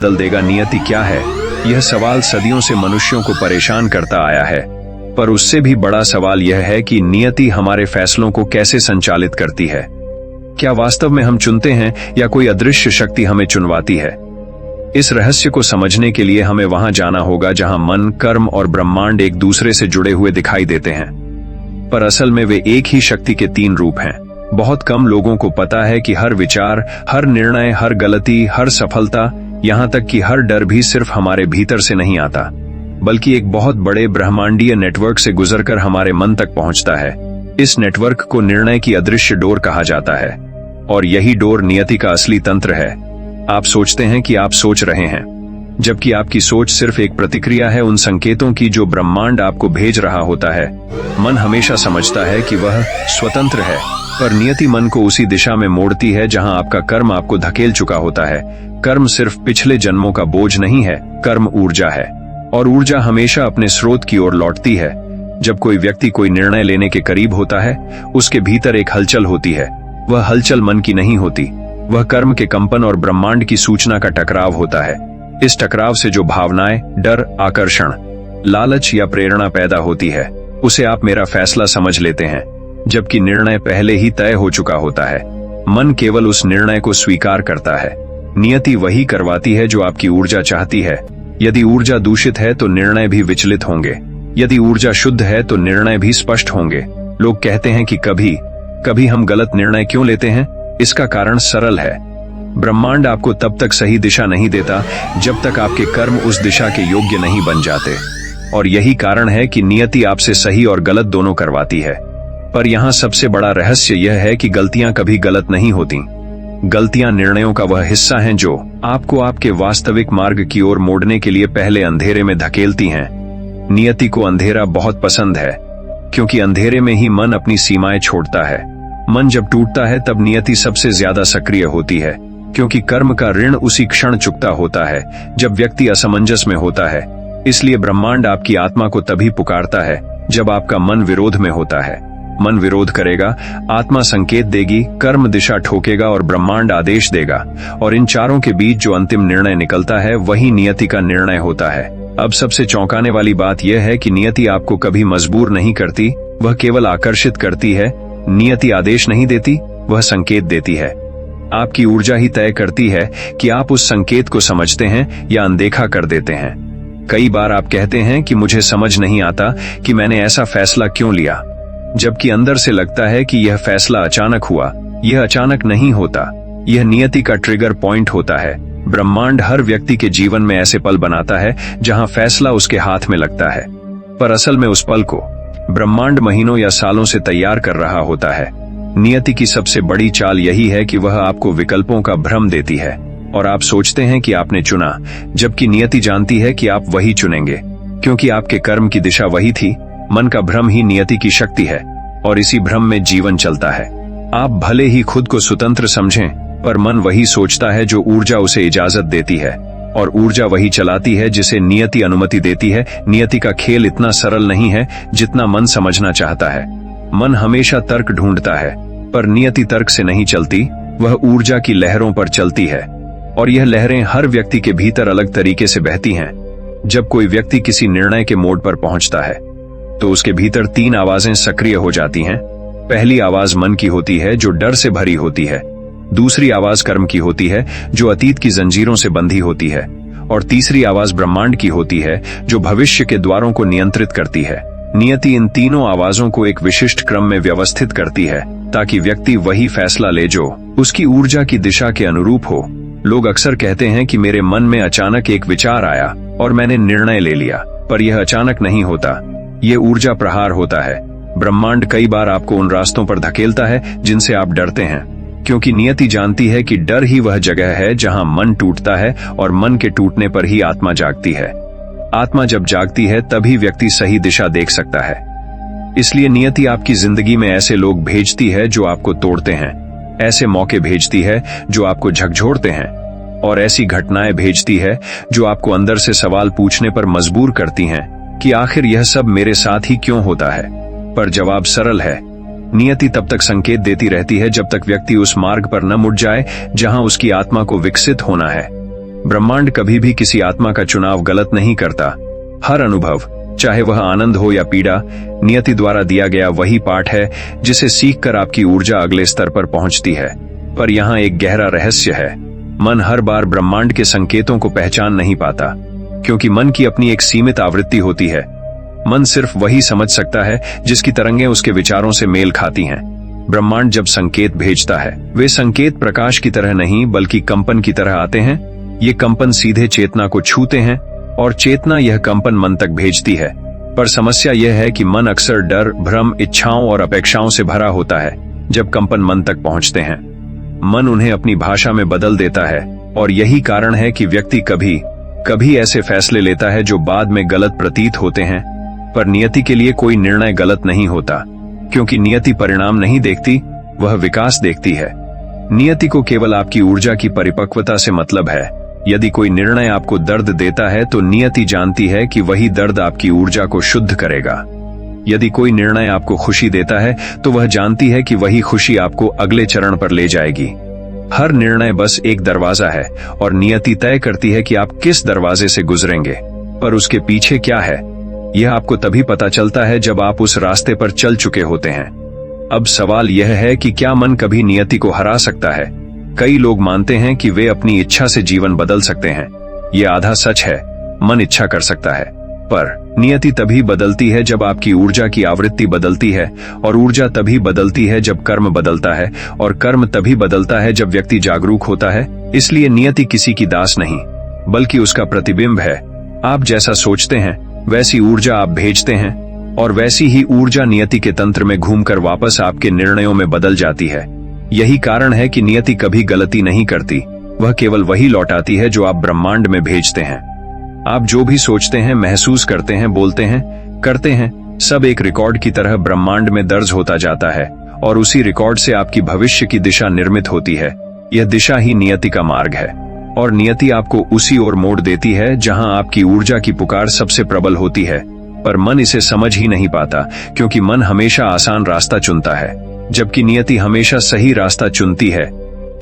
बदल देगा। नियति क्या है? यह सवाल सदियों से मनुष्यों को परेशान करता आया है, पर उससे भी बड़ा सवाल यह है कि नियति हमारे फैसलों को कैसे संचालित करती है। क्या वास्तव में हम चुनते हैं या कोई अदृश्य शक्ति हमें चुनवाती है? इस रहस्य को समझने के लिए हमें वहां जाना होगा जहां मन, कर्म और ब्रह्मांड एक दूसरे से जुड़े हुए दिखाई देते हैं, पर असल में वे एक ही शक्ति के तीन रूप हैं। बहुत कम लोगों को पता है कि हर विचार, हर निर्णय, हर गलती, हर सफलता, यहाँ तक कि हर डर भी सिर्फ हमारे भीतर से नहीं आता, बल्कि एक बहुत बड़े ब्रह्मांडीय नेटवर्क से गुजरकर हमारे मन तक पहुंचता है। इस नेटवर्क को निर्णय की अदृश्य डोर कहा जाता है, और यही डोर नियति का असली तंत्र है। आप सोचते हैं कि आप सोच रहे हैं, जबकि आपकी सोच सिर्फ एक प्रतिक्रिया है उन संकेतों की जो ब्रह्मांड आपको भेज रहा होता है। मन हमेशा समझता है कि वह स्वतंत्र है, पर नियति मन को उसी दिशा में मोड़ती है जहां आपका कर्म आपको धकेल चुका होता है। कर्म सिर्फ पिछले जन्मों का बोझ नहीं है, कर्म ऊर्जा है, और ऊर्जा हमेशा अपने स्रोत की ओर लौटती है। जब कोई व्यक्ति कोई निर्णय लेने के करीब होता है, उसके भीतर एक हलचल होती है। वह हलचल मन की नहीं होती, वह कर्म के कंपन और ब्रह्मांड की सूचना का टकराव होता है। इस टकराव से जो भावनाएं, डर, आकर्षण, लालच या प्रेरणा पैदा होती है, उसे आप मेरा फैसला समझ लेते हैं, जबकि निर्णय पहले ही तय हो चुका होता है। मन केवल उस निर्णय को स्वीकार करता है। नियति वही करवाती है जो आपकी ऊर्जा चाहती है। यदि ऊर्जा दूषित है तो निर्णय भी विचलित होंगे, यदि ऊर्जा शुद्ध है तो निर्णय भी स्पष्ट होंगे। लोग कहते हैं कि कभी कभी हम गलत निर्णय क्यों लेते हैं? इसका कारण सरल है। ब्रह्मांड आपको तब तक सही दिशा नहीं देता जब तक आपके कर्म उस दिशा के योग्य नहीं बन जाते, और यही कारण है कि नियति आपसे सही और गलत दोनों करवाती है। पर यहाँ सबसे बड़ा रहस्य यह है कि गलतियां कभी गलत नहीं होती। गलतियां निर्णयों का वह हिस्सा हैं जो आपको आपके वास्तविक मार्ग की ओर मोड़ने के लिए पहले अंधेरे में धकेलती हैं। नियति को अंधेरा बहुत पसंद है, क्योंकि अंधेरे में ही मन अपनी सीमाएं छोड़ता है। मन जब टूटता है तब नियति सबसे ज्यादा सक्रिय होती है, क्योंकि कर्म का ऋण उसी क्षण चुकता होता है जब व्यक्ति असमंजस में होता है। इसलिए ब्रह्मांड आपकी आत्मा को तभी पुकारता है जब आपका मन विरोध में होता है। मन विरोध करेगा, आत्मा संकेत देगी, कर्म दिशा ठोकेगा और ब्रह्मांड आदेश देगा, और इन चारों के बीच जो अंतिम निर्णय निकलता है वही नियति का निर्णय होता है। अब सबसे चौंकाने वाली बात यह है कि नियति आपको कभी मजबूर नहीं करती, वह केवल आकर्षित करती है। नियति आदेश नहीं देती, वह संकेत देती है। आपकी ऊर्जा ही तय करती है कि आप उस संकेत को समझते हैं या अनदेखा कर देते हैं। कई बार आप कहते हैं कि मुझे समझ नहीं आता कि मैंने ऐसा फैसला क्यों लिया, जबकि अंदर से लगता है कि यह फैसला अचानक हुआ। यह अचानक नहीं होता, यह नियति का ट्रिगर पॉइंट होता है। ब्रह्मांड हर व्यक्ति के जीवन में ऐसे पल बनाता है जहां फैसला उसके हाथ में लगता है, पर असल में उस पल को ब्रह्मांड महीनों या सालों से तैयार कर रहा होता है। नियति की सबसे बड़ी चाल यही है कि वह आपको विकल्पों का भ्रम देती है, और आप सोचते हैं कि आपने चुना, जबकि नियति जानती है कि आप वही चुनेंगे, क्योंकि आपके कर्म की दिशा वही थी। मन का भ्रम ही नियति की शक्ति है, और इसी भ्रम में जीवन चलता है। आप भले ही खुद को स्वतंत्र समझें, पर मन वही सोचता है जो ऊर्जा उसे इजाजत देती है, और ऊर्जा वही चलाती है जिसे नियति अनुमति देती है। नियति का खेल इतना सरल नहीं है जितना मन समझना चाहता है। मन हमेशा तर्क ढूंढता है, पर नियति तर्क से नहीं चलती, वह ऊर्जा की लहरों पर चलती है, और यह लहरें हर व्यक्ति के भीतर अलग तरीके से बहती हैं। जब कोई व्यक्ति किसी निर्णय के मोड़ पर पहुंचता है तो उसके भीतर तीन आवाजें सक्रिय हो जाती हैं। पहली आवाज मन की होती है जो डर से भरी होती है, दूसरी आवाज कर्म की होती है जो अतीत की जंजीरों से बंधी होती है, और तीसरी आवाज ब्रह्मांड की होती है जो भविष्य के द्वारों को नियंत्रित करती है। नियति इन तीनों आवाजों को एक विशिष्ट क्रम में व्यवस्थित करती है ताकि व्यक्ति वही फैसला ले जो उसकी ऊर्जा की दिशा के अनुरूप हो। लोग अक्सर कहते हैं कि मेरे मन में अचानक एक विचार आया और मैंने निर्णय ले लिया, पर यह अचानक नहीं होता, ये ऊर्जा प्रहार होता है। ब्रह्मांड कई बार आपको उन रास्तों पर धकेलता है जिनसे आप डरते हैं, क्योंकि नियति जानती है कि डर ही वह जगह है जहां मन टूटता है, और मन के टूटने पर ही आत्मा जागती है। आत्मा जब जागती है तभी व्यक्ति सही दिशा देख सकता है। इसलिए नियति आपकी जिंदगी में ऐसे लोग भेजती है जो आपको तोड़ते हैं, ऐसे मौके भेजती है जो आपको झकझोरते हैं, और ऐसी घटनाएं भेजती है जो आपको अंदर से सवाल पूछने पर मजबूर करती हैं कि आखिर यह सब मेरे साथ ही क्यों होता है। पर जवाब सरल है, नियति तब तक संकेत देती रहती है जब तक व्यक्ति उस मार्ग पर न मुड़ जाए जहां उसकी आत्मा को विकसित होना है। ब्रह्मांड कभी भी किसी आत्मा का चुनाव गलत नहीं करता। हर अनुभव, चाहे वह आनंद हो या पीड़ा, नियति द्वारा दिया गया वही पाठ है जिसे सीखकर आपकी ऊर्जा अगले स्तर पर पहुंचती है। पर यहाँ एक गहरा रहस्य है। मन हर बार ब्रह्मांड के संकेतों को पहचान नहीं पाता, क्योंकि मन की अपनी एक सीमित आवृत्ति होती है। मन सिर्फ वही समझ सकता है जिसकी तरंगें उसके विचारों से मेल खाती हैं। ब्रह्मांड जब संकेत भेजता है, वे संकेत प्रकाश की तरह नहीं बल्कि कंपन की तरह आते हैं। ये कंपन सीधे चेतना को छूते हैं और चेतना यह कंपन मन तक भेजती है। पर समस्या यह है कि मन अक्सर डर, भ्रम, इच्छाओं और अपेक्षाओं से भरा होता है। जब कंपन मन तक पहुंचते हैं, मन उन्हें अपनी भाषा में बदल देता है, और यही कारण है कि व्यक्ति कभी कभी ऐसे फैसले लेता है जो बाद में गलत प्रतीत होते हैं। पर नियति के लिए कोई निर्णय गलत नहीं होता, क्योंकि नियति परिणाम नहीं देखती, वह विकास देखती है। नियति को केवल आपकी ऊर्जा की परिपक्वता से मतलब है। यदि कोई निर्णय आपको दर्द देता है तो नियति जानती है कि वही दर्द आपकी ऊर्जा को शुद्ध करेगा। यदि कोई निर्णय आपको खुशी देता है तो वह जानती है कि वही खुशी आपको अगले चरण पर ले जाएगी। हर निर्णय बस एक दरवाजा है, और नियति तय करती है कि आप किस दरवाजे से गुजरेंगे। पर उसके पीछे क्या है, यह आपको तभी पता चलता है जब आप उस रास्ते पर चल चुके होते हैं। अब सवाल यह है कि क्या मन कभी नियति को हरा सकता है? कई लोग मानते हैं कि वे अपनी इच्छा से जीवन बदल सकते हैं। यह आधा सच है। मन इच्छा कर सकता है, पर नियति तभी बदलती है जब आपकी ऊर्जा की आवृत्ति बदलती है, और ऊर्जा तभी बदलती है जब कर्म बदलता है, और कर्म तभी बदलता है जब व्यक्ति जागरूक होता है। इसलिए नियति किसी की दास नहीं, बल्कि उसका प्रतिबिंब है। आप जैसा सोचते हैं वैसी ऊर्जा आप भेजते हैं, और वैसी ही ऊर्जा नियति के तंत्र में घूमकर वापस आपके निर्णयों में बदल जाती है। यही कारण है कि नियति कभी गलती नहीं करती, वह केवल वही लौटाती है जो आप ब्रह्मांड में भेजते हैं। आप जो भी सोचते हैं, महसूस करते हैं, बोलते हैं, करते हैं, सब एक रिकॉर्ड की तरह ब्रह्मांड में दर्ज होता जाता है, और उसी रिकॉर्ड से आपकी भविष्य की दिशा निर्मित होती है। यह दिशा ही नियति का मार्ग है, और नियति आपको उसी ओर मोड़ देती है जहां आपकी ऊर्जा की पुकार सबसे प्रबल होती है। पर मन इसे समझ ही नहीं पाता, क्योंकि मन हमेशा आसान रास्ता चुनता है, जबकि नियति हमेशा सही रास्ता चुनती है।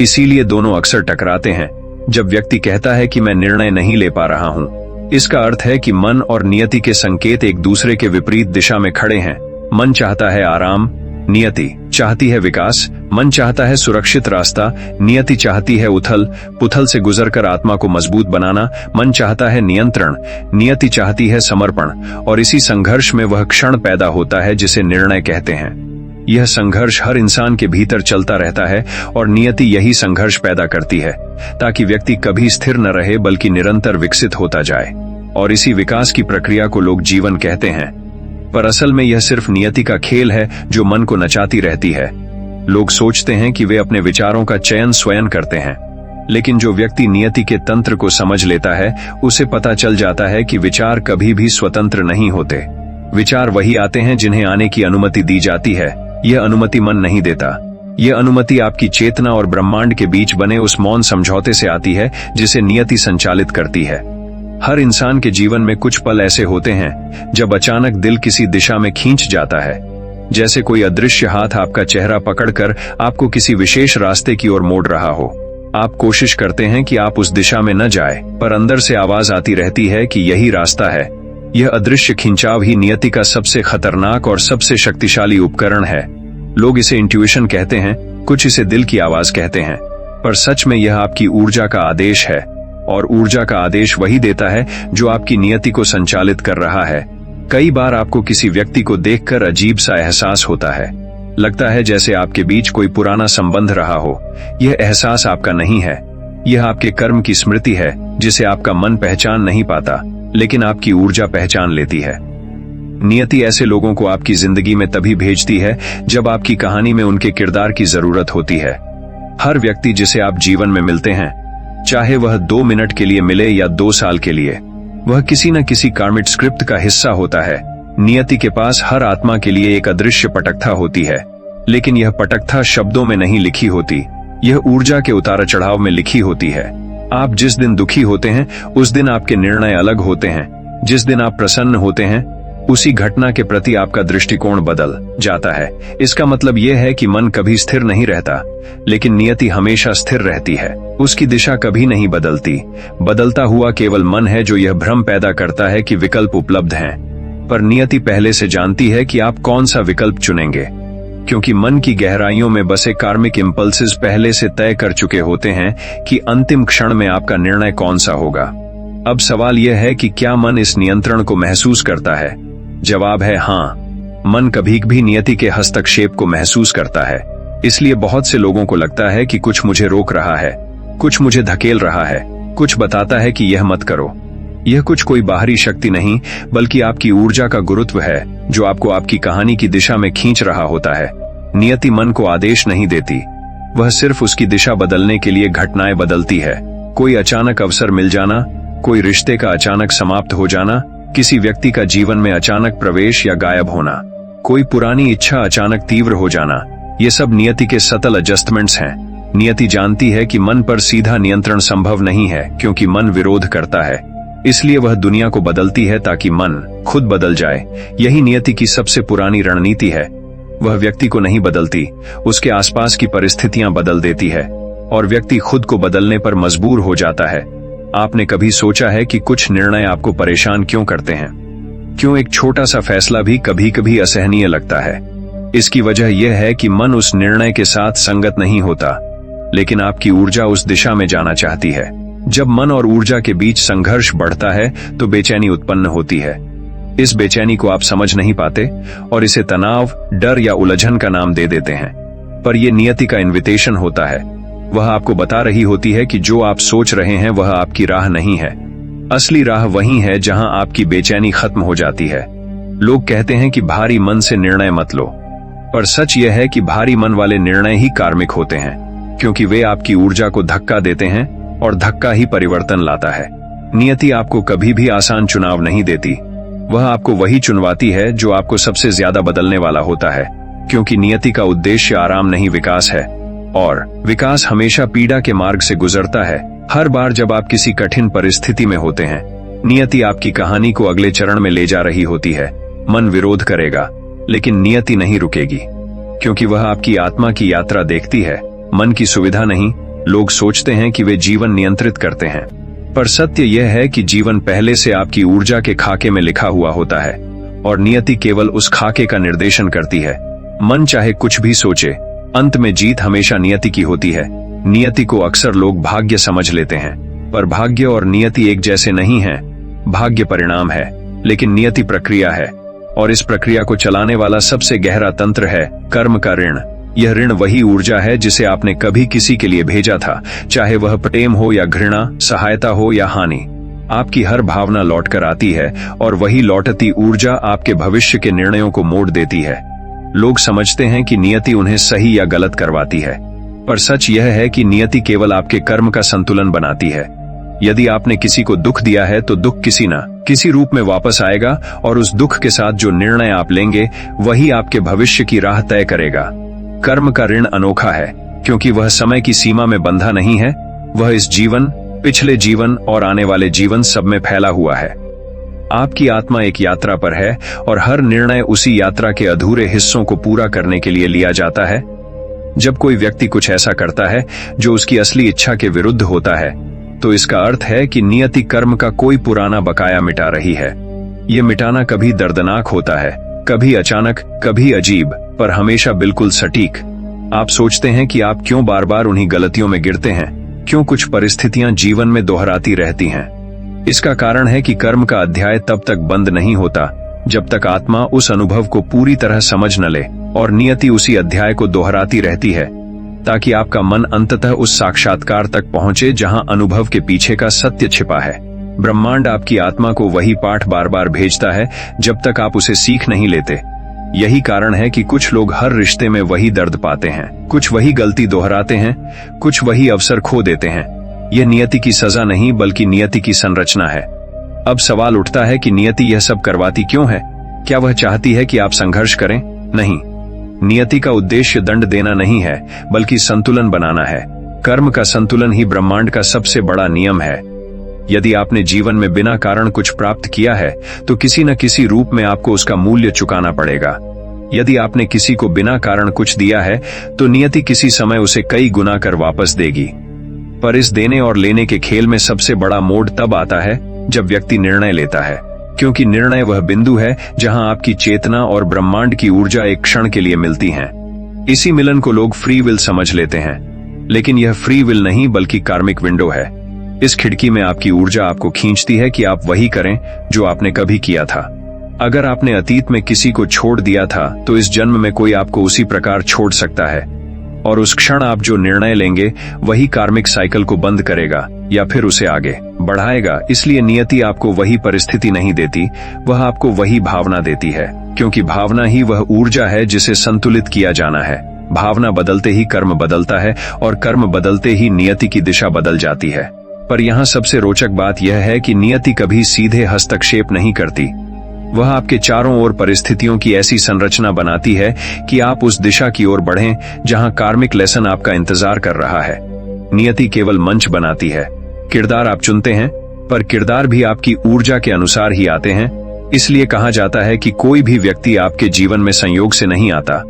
इसीलिए दोनों अक्सर टकराते हैं। जब व्यक्ति कहता है कि मैं निर्णय नहीं ले पा रहा हूं, इसका अर्थ है कि मन और नियति के संकेत एक दूसरे के विपरीत दिशा में खड़े हैं। मन चाहता है आराम, नियति चाहती है विकास। मन चाहता है सुरक्षित रास्ता, नियति चाहती है उथल पुथल से गुजरकर आत्मा को मजबूत बनाना। मन चाहता है नियंत्रण, नियति चाहती है समर्पण, और इसी संघर्ष में वह क्षण पैदा होता है जिसे निर्णय कहते हैं। यह संघर्ष हर इंसान के भीतर चलता रहता है, और नियति यही संघर्ष पैदा करती है, ताकि व्यक्ति कभी स्थिर न रहे बल्कि निरंतर विकसित होता जाए। और इसी विकास की प्रक्रिया को लोग जीवन कहते हैं। पर असल में यह सिर्फ नियति का खेल है जो मन को नचाती रहती है। लोग सोचते हैं कि वे अपने विचारों का चयन स्वयं करते हैं, लेकिन जो व्यक्ति नियति के तंत्र को समझ लेता है, उसे पता चल जाता है कि विचार कभी भी स्वतंत्र नहीं होते। विचार वही आते हैं जिन्हें आने की अनुमति दी जाती है। यह अनुमति मन नहीं देता। यह अनुमति आपकी चेतना और ब्रह्मांड के बीच बने उस मौन समझौते से आती है जिसे नियति संचालित करती है। हर इंसान के जीवन में कुछ पल ऐसे होते हैं जब अचानक दिल किसी दिशा में खींच जाता है, जैसे कोई अदृश्य हाथ आपका चेहरा पकड़कर आपको किसी विशेष रास्ते की ओर मोड़ रहा हो। आप कोशिश करते हैं कि आप उस दिशा में न जाए, पर अंदर से आवाज आती रहती है कि यही रास्ता है। यह अदृश्य खिंचाव ही नियति का सबसे खतरनाक और सबसे शक्तिशाली उपकरण है। लोग इसे इंट्यूशन कहते हैं, कुछ इसे दिल की आवाज कहते हैं, पर सच में यह आपकी ऊर्जा का आदेश है। और ऊर्जा का आदेश वही देता है जो आपकी नियति को संचालित कर रहा है। कई बार आपको किसी व्यक्ति को देखकर अजीब सा एहसास होता है। लगता है जैसे आपके बीच कोई पुराना संबंध रहा हो। यह एहसास आपका नहीं है, यह आपके कर्म की स्मृति है जिसे आपका मन पहचान नहीं पाता, लेकिन आपकी ऊर्जा पहचान लेती है। नियति ऐसे लोगों को आपकी जिंदगी में तभी भेजती है जब आपकी कहानी में उनके किरदार की जरूरत होती है। हर व्यक्ति जिसे आप जीवन में मिलते हैं, चाहे वह 2 मिनट के लिए मिले या 2 साल के लिए, वह किसी न किसी कार्मिक स्क्रिप्ट का हिस्सा होता है। नियति के पास हर आत्मा के लिए एक अदृश्य पटकथा होती है, लेकिन यह पटकथा शब्दों में नहीं लिखी होती, यह ऊर्जा के उतार चढ़ाव में लिखी होती है। आप जिस दिन दुखी होते हैं उस दिन आपके निर्णय अलग होते हैं, जिस दिन आप प्रसन्न होते हैं उसी घटना के प्रति आपका दृष्टिकोण बदल जाता है। इसका मतलब यह है कि मन कभी स्थिर नहीं रहता, लेकिन नियति हमेशा स्थिर रहती है। उसकी दिशा कभी नहीं बदलती। बदलता हुआ केवल मन है जो यह भ्रम पैदा करता है कि विकल्प उपलब्ध हैं। पर नियति पहले से जानती है कि आप कौन सा विकल्प चुनेंगे, क्योंकि मन की गहराइयों में बसे कार्मिक इंपल्सेस पहले से तय कर चुके होते हैं कि अंतिम क्षण में आपका निर्णय कौन सा होगा। अब सवाल यह है कि क्या मन इस नियंत्रण को महसूस करता है? जवाब है हाँ। मन कभी भी नियति के हस्तक्षेप को महसूस करता है। इसलिए बहुत से लोगों को लगता है कि कुछ मुझे रोक रहा है, कुछ मुझे धकेल रहा है, कुछ बताता है कि यह मत करो। यह कुछ कोई बाहरी शक्ति नहीं, बल्कि आपकी ऊर्जा का गुरुत्व है जो आपको आपकी कहानी की दिशा में खींच रहा होता है। नियति मन को आदेश नहीं देती, वह सिर्फ उसकी दिशा बदलने के लिए घटनाएं बदलती है। कोई अचानक अवसर मिल जाना, कोई रिश्ते का अचानक समाप्त हो जाना, किसी व्यक्ति का जीवन में अचानक प्रवेश या गायब होना, कोई पुरानी इच्छा अचानक तीव्र हो जाना, ये सब नियति के सटल एडजस्टमेंट्स हैं। नियति जानती है कि मन पर सीधा नियंत्रण संभव नहीं है, क्योंकि मन विरोध करता है। इसलिए वह दुनिया को बदलती है ताकि मन खुद बदल जाए। यही नियति की सबसे पुरानी रणनीति है। वह व्यक्ति को नहीं बदलती, उसके आसपास की परिस्थितियां बदल देती है और व्यक्ति खुद को बदलने पर मजबूर हो जाता है। आपने कभी सोचा है कि कुछ निर्णय आपको परेशान क्यों करते हैं? क्यों एक छोटा सा फैसला भी कभी कभी असहनीय लगता है? इसकी वजह यह है कि मन उस निर्णय के साथ संगत नहीं होता, लेकिन आपकी ऊर्जा उस दिशा में जाना चाहती है। जब मन और ऊर्जा के बीच संघर्ष बढ़ता है तो बेचैनी उत्पन्न होती है। इस बेचैनी को आप समझ नहीं पाते और इसे तनाव, डर या उलझन का नाम दे देते हैं। पर यह नियति का इन्विटेशन होता है। वह आपको बता रही होती है कि जो आप सोच रहे हैं वह आपकी राह नहीं है। असली राह वही है जहां आपकी बेचैनी खत्म हो जाती है। लोग कहते हैं कि भारी मन से निर्णय मत लो, पर सच यह है कि भारी मन वाले निर्णय ही कार्मिक होते हैं, क्योंकि वे आपकी ऊर्जा को धक्का देते हैं और धक्का ही परिवर्तन लाता है। नियति आपको कभी भी आसान चुनाव नहीं देती। वह आपको वही चुनवाती है जो आपको सबसे ज्यादा बदलने वाला होता है, क्योंकि नियति का उद्देश्य आराम नहीं विकास है, और विकास हमेशा पीड़ा के मार्ग से गुजरता है। हर बार जब आप किसी कठिन परिस्थिति में होते हैं, नियति आपकी कहानी को अगले चरण में ले जा रही होती है। मन विरोध करेगा, लेकिन नियति नहीं रुकेगी, क्योंकि वह आपकी आत्मा की यात्रा देखती है, मन की सुविधा नहीं। लोग सोचते हैं कि वे जीवन नियंत्रित करते हैं, पर सत्य यह है कि जीवन पहले से आपकी ऊर्जा के खाके में लिखा हुआ होता है और नियति केवल उस खाके का निर्देशन करती है। मन चाहे कुछ भी सोचे, अंत में जीत हमेशा नियति की होती है। नियति को अक्सर लोग भाग्य समझ लेते हैं, पर भाग्य और नियति एक जैसे नहीं हैं। भाग्य परिणाम है, लेकिन नियति प्रक्रिया है, और इस प्रक्रिया को चलाने वाला सबसे गहरा तंत्र है कर्म का ऋण। यह ऋण वही ऊर्जा है जिसे आपने कभी किसी के लिए भेजा था, चाहे वह प्रेम हो या घृणा, सहायता हो या हानि। आपकी हर भावना लौट कर आती है और वही लौटती ऊर्जा आपके भविष्य के निर्णयों को मोड़ देती है। लोग समझते हैं कि नियति उन्हें सही या गलत करवाती है, पर सच यह है कि नियति केवल आपके कर्म का संतुलन बनाती है। यदि आपने किसी को दुख दिया है तो दुख किसी न किसी रूप में वापस आएगा, और उस दुख के साथ जो निर्णय आप लेंगे वही आपके भविष्य की राह तय करेगा। कर्म का ऋण अनोखा है, क्योंकि वह समय की सीमा में बंधा नहीं है। वह इस जीवन, पिछले जीवन और आने वाले जीवन सब में फैला हुआ है। आपकी आत्मा एक यात्रा पर है और हर निर्णय उसी यात्रा के अधूरे हिस्सों को पूरा करने के लिए लिया जाता है। जब कोई व्यक्ति कुछ ऐसा करता है जो उसकी असली इच्छा के विरुद्ध होता है, तो इसका अर्थ है कि नियति कर्म का कोई पुराना बकाया मिटा रही है। यह मिटाना कभी दर्दनाक होता है, कभी अचानक, कभी अजीब, पर हमेशा बिल्कुल सटीक। आप सोचते हैं कि आप क्यों बार बार उन्हीं गलतियों में गिरते हैं, क्यों कुछ परिस्थितियां जीवन में दोहराती रहती हैं। इसका कारण है कि कर्म का अध्याय तब तक बंद नहीं होता जब तक आत्मा उस अनुभव को पूरी तरह समझ न ले, और नियति उसी अध्याय को दोहराती रहती है ताकि आपका मन अंततः उस साक्षात्कार तक पहुंचे जहां अनुभव के पीछे का सत्य छिपा है। ब्रह्मांड आपकी आत्मा को वही पाठ बार बार भेजता है जब तक आप उसे सीख नहीं लेते। यही कारण है कि कुछ लोग हर रिश्ते में वही दर्द पाते हैं, कुछ वही गलती दोहराते हैं, कुछ वही अवसर खो देते हैं। यह नियति की सजा नहीं, बल्कि नियति की संरचना है। अब सवाल उठता है कि नियति यह सब करवाती क्यों है? क्या वह चाहती है कि आप संघर्ष करें? नहीं, नियति का उद्देश्य दंड देना नहीं है, बल्कि संतुलन बनाना है। कर्म का संतुलन ही ब्रह्मांड का सबसे बड़ा नियम है। यदि आपने जीवन में बिना कारण कुछ प्राप्त किया है तो किसी न किसी रूप में आपको उसका मूल्य चुकाना पड़ेगा। यदि आपने किसी को बिना कारण कुछ दिया है तो नियति किसी समय उसे कई गुना कर वापस देगी। पर इस देने और लेने के खेल में सबसे बड़ा मोड़ तब आता है जब व्यक्ति निर्णय लेता है, क्योंकि निर्णय वह बिंदु है जहां आपकी चेतना और ब्रह्मांड की ऊर्जा एक क्षण के लिए मिलती हैं। इसी मिलन को लोग फ्री विल समझ लेते हैं, लेकिन यह फ्री विल नहीं बल्कि कार्मिक विंडो है। इस खिड़की में आपकी ऊर्जा आपको खींचती है कि आप वही करें जो आपने कभी किया था। अगर आपने अतीत में किसी को छोड़ दिया था तो इस जन्म में कोई आपको उसी प्रकार छोड़ सकता है, और उस क्षण आप जो निर्णय लेंगे वही कार्मिक साइकिल को बंद करेगा या फिर उसे आगे बढ़ाएगा। इसलिए नियति आपको वही परिस्थिति नहीं देती, वह आपको वही भावना देती है, क्योंकि भावना ही वह ऊर्जा है जिसे संतुलित किया जाना है। भावना बदलते ही कर्म बदलता है और कर्म बदलते ही नियति की दिशा बदल जाती है। पर यहाँ सबसे रोचक बात यह है कि नियति कभी सीधे हस्तक्षेप नहीं करती। वह आपके चारों ओर परिस्थितियों की ऐसी संरचना बनाती है कि आप उस दिशा की ओर बढ़ें जहां कार्मिक लेसन आपका इंतजार कर रहा है। नियति केवल मंच बनाती है, किरदार आप चुनते हैं, पर किरदार भी आपकी ऊर्जा के अनुसार ही आते हैं। इसलिए कहा जाता है कि कोई भी व्यक्ति आपके जीवन में संयोग से नहीं आता।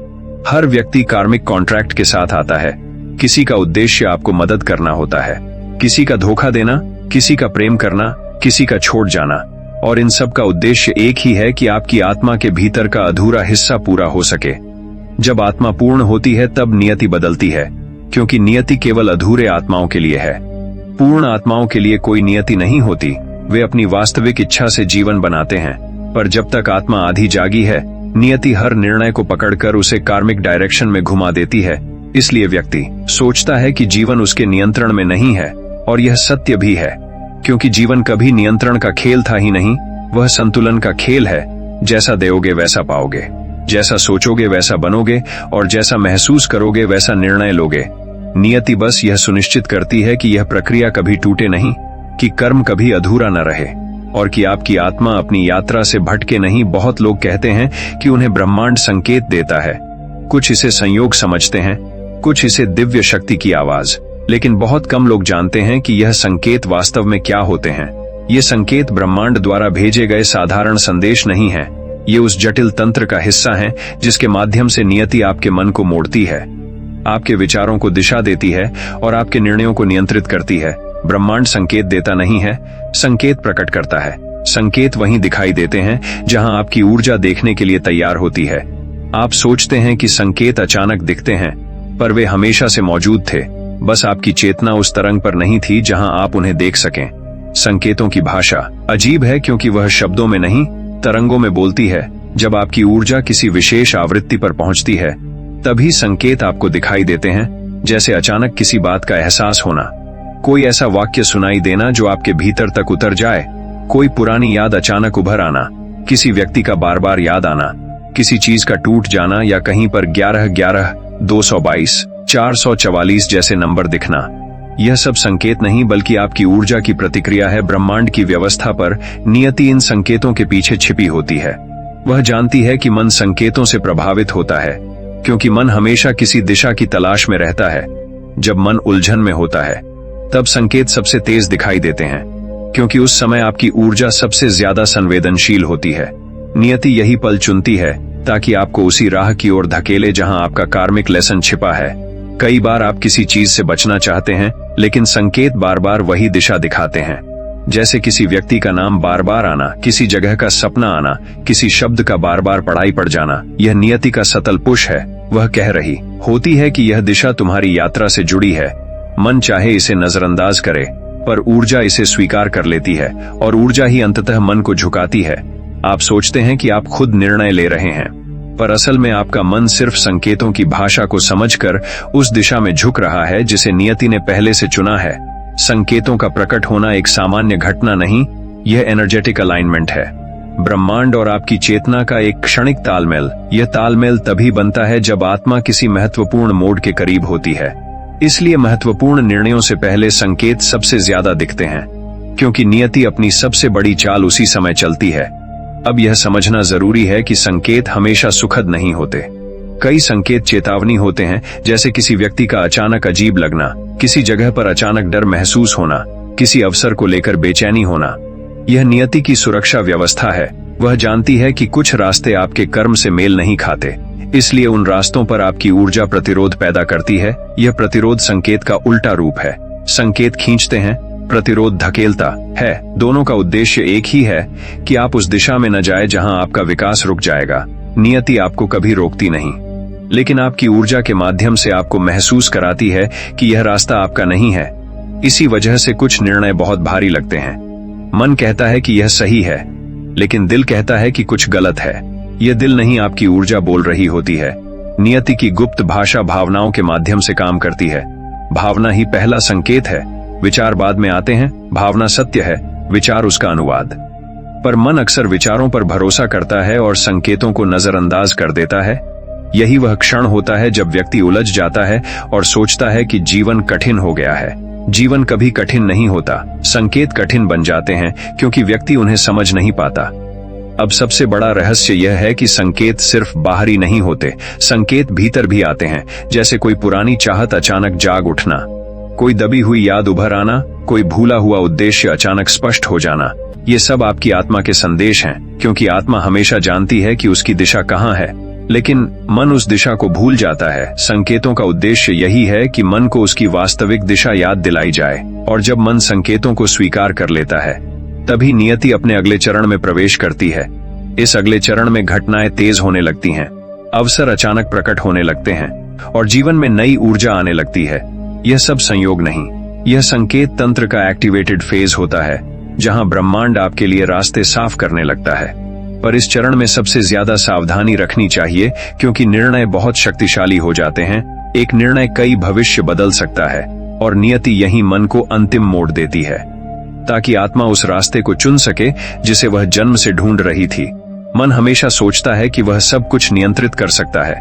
हर व्यक्ति कार्मिक कॉन्ट्रैक्ट के साथ आता है। किसी का उद्देश्य आपको मदद करना होता है, किसी का धोखा देना, किसी का प्रेम करना, किसी का छोड़ जाना, और इन सब का उद्देश्य एक ही है कि आपकी आत्मा के भीतर का अधूरा हिस्सा पूरा हो सके। जब आत्मा पूर्ण होती है तब नियति बदलती है, क्योंकि नियति केवल अधूरे आत्माओं के लिए है। पूर्ण आत्माओं के लिए कोई नियति नहीं होती, वे अपनी वास्तविक इच्छा से जीवन बनाते हैं। पर जब तक आत्मा आधी जागी है, नियति हर निर्णय को पकड़कर उसे कार्मिक डायरेक्शन में घुमा देती है। इसलिए व्यक्ति सोचता है कि जीवन उसके नियंत्रण में नहीं है, और यह सत्य भी है, क्योंकि जीवन कभी नियंत्रण का खेल था ही नहीं, वह संतुलन का खेल है। जैसा देओगे वैसा पाओगे, जैसा सोचोगे वैसा बनोगे, और जैसा महसूस करोगे वैसा निर्णय लोगे। नियति बस यह सुनिश्चित करती है कि यह प्रक्रिया कभी टूटे नहीं, कि कर्म कभी अधूरा न रहे, और कि आपकी आत्मा अपनी यात्रा से भटके नहीं। बहुत लोग कहते हैं कि उन्हें ब्रह्मांड संकेत देता है। कुछ इसे संयोग समझते हैं, कुछ इसे दिव्य शक्ति की आवाज, लेकिन बहुत कम लोग जानते हैं कि यह संकेत वास्तव में क्या होते हैं। ये संकेत ब्रह्मांड द्वारा भेजे गए साधारण संदेश नहीं हैं। ये उस जटिल तंत्र का हिस्सा हैं जिसके माध्यम से नियति आपके मन को मोड़ती है, आपके विचारों को दिशा देती है और आपके निर्णयों को नियंत्रित करती है। ब्रह्मांड संकेत देता नहीं है, संकेत प्रकट करता है। संकेत वहीं दिखाई देते हैं जहां आपकी ऊर्जा देखने के लिए तैयार होती है। आप सोचते हैं कि संकेत अचानक दिखते हैं, पर वे हमेशा से मौजूद थे, बस आपकी चेतना उस तरंग पर नहीं थी जहां आप उन्हें देख सकें। संकेतों की भाषा अजीब है, क्योंकि वह शब्दों में नहीं, तरंगों में बोलती है। जब आपकी ऊर्जा किसी विशेष आवृत्ति पर पहुंचती है, तभी संकेत आपको दिखाई देते हैं, जैसे अचानक किसी बात का एहसास होना, कोई ऐसा वाक्य सुनाई देना जो आपके भीतर तक उतर जाए, कोई पुरानी याद अचानक उभर आना, किसी व्यक्ति का बार बार याद आना, किसी चीज का टूट जाना, या कहीं पर 1111, 222, 444 जैसे नंबर दिखना। यह सब संकेत नहीं बल्कि आपकी ऊर्जा की प्रतिक्रिया है ब्रह्मांड की व्यवस्था पर। नियति इन संकेतों के पीछे छिपी होती है। वह जानती है कि मन संकेतों से प्रभावित होता है, क्योंकि मन हमेशा किसी दिशा की तलाश में रहता है। जब मन उलझन में होता है तब संकेत सबसे तेज दिखाई देते हैं, क्योंकि उस समय आपकी ऊर्जा सबसे ज्यादा संवेदनशील होती है। नियति यही पल चुनती है ताकि आपको उसी राह की ओर धकेले जहां आपका कार्मिक लेसन छिपा है। कई बार आप किसी चीज से बचना चाहते हैं, लेकिन संकेत बार बार वही दिशा दिखाते हैं। जैसे किसी व्यक्ति का नाम बार बार आना, किसी जगह का सपना आना, किसी शब्द का बार बार पढ़ाई पड़ जाना। यह नियति का सतल पुश है। वह कह रही होती है कि यह दिशा तुम्हारी यात्रा से जुड़ी है। मन चाहे इसे नजरअंदाज करे, पर ऊर्जा इसे स्वीकार कर लेती है, और ऊर्जा ही अंततः मन को झुकाती है। आप सोचते हैं कि आप खुद निर्णय ले रहे हैं, पर असल में आपका मन सिर्फ संकेतों की भाषा को समझकर उस दिशा में झुक रहा है जिसे नियति ने पहले से चुना है। संकेतों का प्रकट होना एक सामान्य घटना नहीं, यह एनर्जेटिक अलाइनमेंट है। ब्रह्मांड और आपकी चेतना का एक क्षणिक तालमेल। यह तालमेल तभी बनता है जब आत्मा किसी महत्वपूर्ण मोड़ के करीब होती है। इसलिए महत्वपूर्ण निर्णयों से पहले संकेत सबसे ज्यादा दिखते हैं, क्योंकि नियति अपनी सबसे बड़ी चाल उसी समय चलती है। अब यह समझना जरूरी है कि संकेत हमेशा सुखद नहीं होते। कई संकेत चेतावनी होते हैं, जैसे किसी व्यक्ति का अचानक अजीब लगना, किसी जगह पर अचानक डर महसूस होना, किसी अवसर को लेकर बेचैनी होना। यह नियति की सुरक्षा व्यवस्था है। वह जानती है कि कुछ रास्ते आपके कर्म से मेल नहीं खाते, इसलिए उन रास्तों पर आपकी ऊर्जा प्रतिरोध पैदा करती है। यह प्रतिरोध संकेत का उल्टा रूप है। संकेत खींचते हैं, प्रतिरोध धकेलता है। दोनों का उद्देश्य एक ही है कि आप उस दिशा में न जाए जहां आपका विकास रुक जाएगा। नियति आपको कभी रोकती नहीं, लेकिन आपकी ऊर्जा के माध्यम से आपको महसूस कराती है कि यह रास्ता आपका नहीं है। इसी वजह से कुछ निर्णय बहुत भारी लगते हैं। मन कहता है कि यह सही है, लेकिन दिल कहता है कि कुछ गलत है। यह दिल नहीं, आपकी ऊर्जा बोल रही होती है। नियति की गुप्त भाषा भावनाओं के माध्यम से काम करती है। भावना ही पहला संकेत है, विचार बाद में आते हैं। भावना सत्य है, विचार उसका अनुवाद। पर मन अक्सर विचारों पर भरोसा करता है और संकेतों को नजरअंदाज कर देता है। यही वह क्षण होता है जब व्यक्ति उलझ जाता है और सोचता है कि जीवन कठिन हो गया है। जीवन कभी कठिन नहीं होता, संकेत कठिन बन जाते हैं क्योंकि व्यक्ति उन्हें समझ नहीं पाता। अब सबसे बड़ा रहस्य यह है कि संकेत सिर्फ बाहरी नहीं होते, संकेत भीतर भी आते हैं। जैसे कोई पुरानी चाहत अचानक जाग उठना, कोई दबी हुई याद उभर आना, कोई भूला हुआ उद्देश्य अचानक स्पष्ट हो जाना। ये सब आपकी आत्मा के संदेश हैं, क्योंकि आत्मा हमेशा जानती है कि उसकी दिशा कहाँ है, लेकिन मन उस दिशा को भूल जाता है। संकेतों का उद्देश्य यही है कि मन को उसकी वास्तविक दिशा याद दिलाई जाए, और जब मन संकेतों को स्वीकार कर लेता है, तभी नियति अपने अगले चरण में प्रवेश करती है। इस अगले चरण में घटनाएं तेज होने लगती हैं, अवसर अचानक प्रकट होने लगते हैं, और जीवन में नई ऊर्जा आने लगती है। यह सब संयोग नहीं, यह संकेत तंत्र का एक्टिवेटेड फेज होता है, जहां ब्रह्मांड आपके लिए रास्ते साफ करने लगता है। पर इस चरण में सबसे ज्यादा सावधानी रखनी चाहिए, क्योंकि निर्णय बहुत शक्तिशाली हो जाते हैं। एक निर्णय कई भविष्य बदल सकता है, और नियति यही मन को अंतिम मोड़ देती है, ताकि आत्मा उस रास्ते को चुन सके जिसे वह जन्म से ढूंढ रही थी। मन हमेशा सोचता है कि वह सब कुछ नियंत्रित कर सकता है,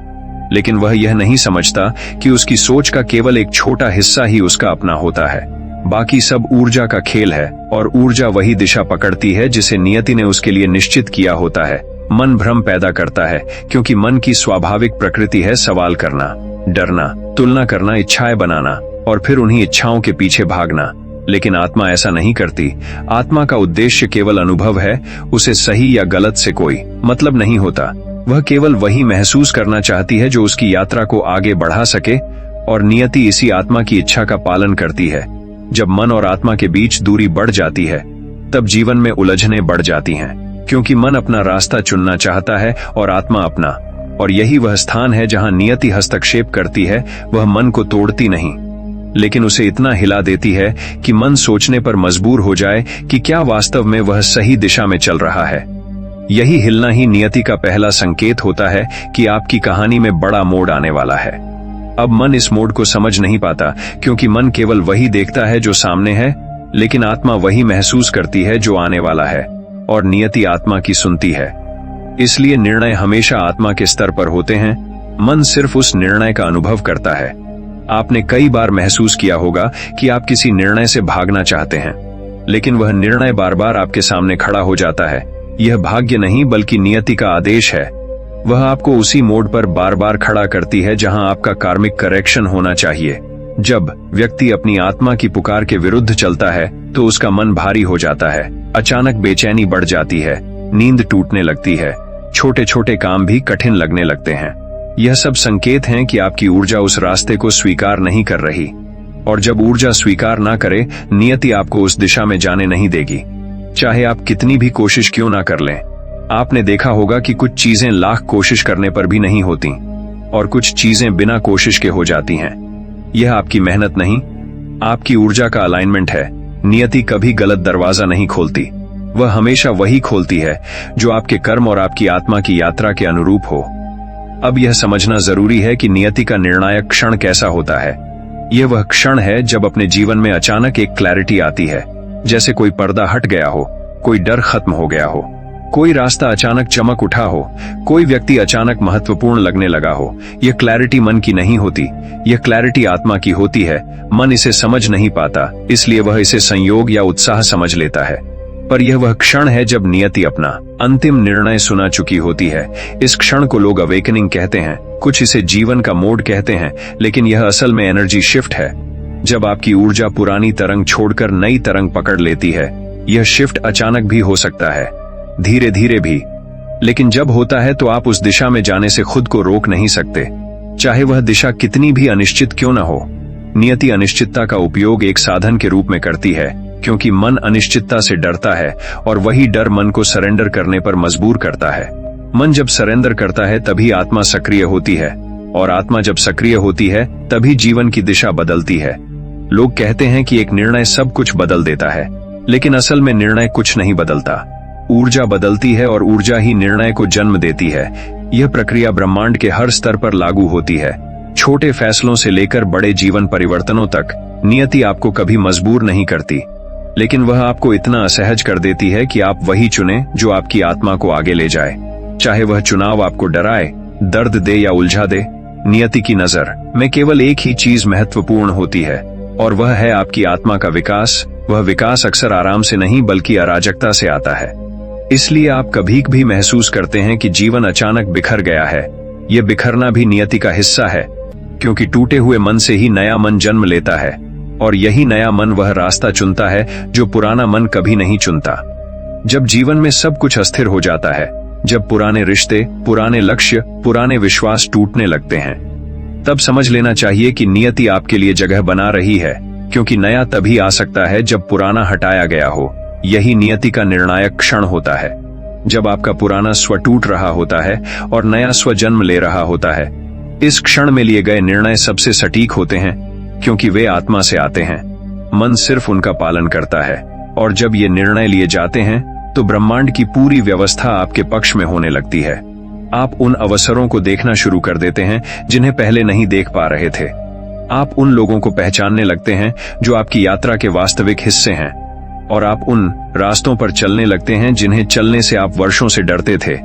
लेकिन वह यह नहीं समझता कि उसकी सोच का केवल एक छोटा हिस्सा ही उसका अपना होता है। बाकी सब ऊर्जा का खेल है, और ऊर्जा वही दिशा पकड़ती है जिसे नियति ने उसके लिए निश्चित किया होता है। मन भ्रम पैदा करता है, क्योंकि मन की स्वाभाविक प्रकृति है सवाल करना, डरना, तुलना करना, इच्छाएं बनाना, और फिर उन्हीं इच्छाओं के पीछे भागना। लेकिन आत्मा ऐसा नहीं करती। आत्मा का उद्देश्य केवल अनुभव है, उसे सही या गलत से कोई मतलब नहीं होता। वह केवल वही महसूस करना चाहती है जो उसकी यात्रा को आगे बढ़ा सके, और नियति इसी आत्मा की इच्छा का पालन करती है। जब मन और आत्मा के बीच दूरी बढ़ जाती है, तब जीवन में उलझनें बढ़ जाती हैं, क्योंकि मन अपना रास्ता चुनना चाहता है और आत्मा अपना। और यही वह स्थान है जहां नियति हस्तक्षेप करती है। वह मन को तोड़ती नहीं, लेकिन उसे इतना हिला देती है कि मन सोचने पर मजबूर हो जाए कि क्या वास्तव में वह सही दिशा में चल रहा है। यही हिलना ही नियति का पहला संकेत होता है कि आपकी कहानी में बड़ा मोड़ आने वाला है। अब मन इस मोड़ को समझ नहीं पाता, क्योंकि मन केवल वही देखता है जो सामने है, लेकिन आत्मा वही महसूस करती है जो आने वाला है, और नियति आत्मा की सुनती है। इसलिए निर्णय हमेशा आत्मा के स्तर पर होते हैं। मन सिर्फ उस निर्णय का अनुभव करता है। आपने कई बार महसूस किया होगा कि आप किसी निर्णय से भागना चाहते हैं, लेकिन वह निर्णय बार बार आपके सामने खड़ा हो जाता है। यह भाग्य नहीं, बल्कि नियति का आदेश है। वह आपको उसी मोड़ पर बार बार खड़ा करती है जहां आपका कार्मिक करेक्शन होना चाहिए। जब व्यक्ति अपनी आत्मा की पुकार के विरुद्ध चलता है, तो उसका मन भारी हो जाता है। अचानक बेचैनी बढ़ जाती है, नींद टूटने लगती है, छोटे छोटे काम भी कठिन लगने लगते हैं। यह सब संकेत हैं कि आपकी ऊर्जा उस रास्ते को स्वीकार नहीं कर रही, और जब ऊर्जा स्वीकार ना करे, नियति आपको उस दिशा में जाने नहीं देगी, चाहे आप कितनी भी कोशिश क्यों ना कर लें। आपने देखा होगा कि कुछ चीजें लाख कोशिश करने पर भी नहीं होती, और कुछ चीजें बिना कोशिश के हो जाती हैं। यह आपकी मेहनत नहीं, आपकी ऊर्जा का अलाइनमेंट है। नियति कभी गलत दरवाजा नहीं खोलती, वह हमेशा वही खोलती है जो आपके कर्म और आपकी आत्मा की यात्रा के अनुरूप हो। अब यह समझना जरूरी है कि नियति का निर्णायक क्षण कैसा होता है। यह वह क्षण है जब अपने जीवन में अचानक एक क्लैरिटी आती है, जैसे कोई पर्दा हट गया हो, कोई डर खत्म हो गया हो, कोई रास्ता अचानक चमक उठा हो, कोई व्यक्ति अचानक महत्वपूर्ण लगने लगा हो। यह क्लैरिटी मन की नहीं होती, यह क्लैरिटी आत्मा की होती है। मन इसे समझ नहीं पाता, इसलिए वह इसे संयोग या उत्साह समझ लेता है। पर यह वह क्षण है जब नियति अपना अंतिम निर्णय सुना चुकी होती है। इस क्षण को लोग अवेकनिंग कहते हैं, कुछ इसे जीवन का मोड़ कहते हैं, लेकिन यह असल में एनर्जी शिफ्ट है। जब आपकी ऊर्जा पुरानी तरंग छोड़कर नई तरंग पकड़ लेती है। यह शिफ्ट अचानक भी हो सकता है, धीरे धीरे भी, लेकिन जब होता है तो आप उस दिशा में जाने से खुद को रोक नहीं सकते, चाहे वह दिशा कितनी भी अनिश्चित क्यों न हो। नियति अनिश्चितता का उपयोग एक साधन के रूप में करती है, क्योंकि मन अनिश्चितता से डरता है और वही डर मन को सरेंडर करने पर मजबूर करता है। मन जब सरेंडर करता है तभी आत्मा सक्रिय होती है, और आत्मा जब सक्रिय होती है तभी जीवन की दिशा बदलती है। लोग कहते हैं कि एक निर्णय सब कुछ बदल देता है, लेकिन असल में निर्णय कुछ नहीं बदलता। ऊर्जा बदलती है और ऊर्जा ही निर्णय को जन्म देती है। यह प्रक्रिया ब्रह्मांड के हर स्तर पर लागू होती है, छोटे फैसलों से लेकर बड़े जीवन परिवर्तनों तक। नियति आपको कभी मजबूर नहीं करती, लेकिन वह आपको इतना असहज कर देती है कि आप वही चुने जो आपकी आत्मा को आगे ले जाए, चाहे वह चुनाव आपको डराए, दर्द दे या उलझा दे। नियति की नजर में केवल एक ही चीज महत्वपूर्ण होती है, और वह है आपकी आत्मा का विकास। वह विकास अक्सर आराम से नहीं बल्कि अराजकता से आता है। इसलिए आप कभी भी महसूस करते हैं कि जीवन अचानक बिखर गया है। यह बिखरना भी नियति का हिस्सा है, क्योंकि टूटे हुए मन से ही नया मन जन्म लेता है, और यही नया मन वह रास्ता चुनता है जो पुराना मन कभी नहीं चुनता। जब जीवन में सब कुछ अस्थिर हो जाता है, जब पुराने रिश्ते, पुराने लक्ष्य, पुराने विश्वास टूटने लगते हैं, तब समझ लेना चाहिए कि नियति आपके लिए जगह बना रही है, क्योंकि नया तभी आ सकता है जब पुराना हटाया गया हो। यही नियति का निर्णायक क्षण होता है, जब आपका पुराना स्व टूट रहा होता है और नया स्व जन्म ले रहा होता है। इस क्षण में लिए गए निर्णय सबसे सटीक होते हैं, क्योंकि वे आत्मा से आते हैं। मन सिर्फ उनका पालन करता है, और जब ये निर्णय लिए जाते हैं तो ब्रह्मांड की पूरी व्यवस्था आपके पक्ष में होने लगती है। आप उन अवसरों को देखना शुरू कर देते हैं जिन्हें पहले नहीं देख पा रहे थे। आप उन लोगों को पहचानने लगते हैं जो आपकी यात्रा के वास्तविक हिस्से हैं, और आप उन रास्तों पर चलने लगते हैं जिन्हें चलने से आप वर्षों से डरते थे।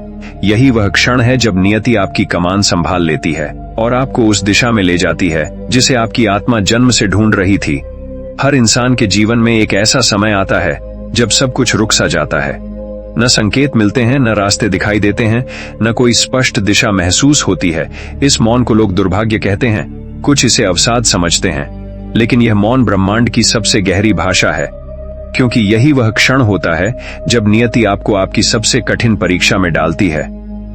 यही वह क्षण है जब नियति आपकी कमान संभाल लेती है और आपको उस दिशा में ले जाती है जिसे आपकी आत्मा जन्म से ढूंढ रही थी। हर इंसान के जीवन में एक ऐसा समय आता है जब सब कुछ रुक सा जाता है। न संकेत मिलते हैं, न रास्ते दिखाई देते हैं, न कोई स्पष्ट दिशा महसूस होती है। इस मौन को लोग दुर्भाग्य कहते हैं, कुछ इसे अवसाद समझते हैं, लेकिन यह मौन ब्रह्मांड की सबसे गहरी भाषा है, क्योंकि यही वह क्षण होता है जब नियति आपको आपकी सबसे कठिन परीक्षा में डालती है।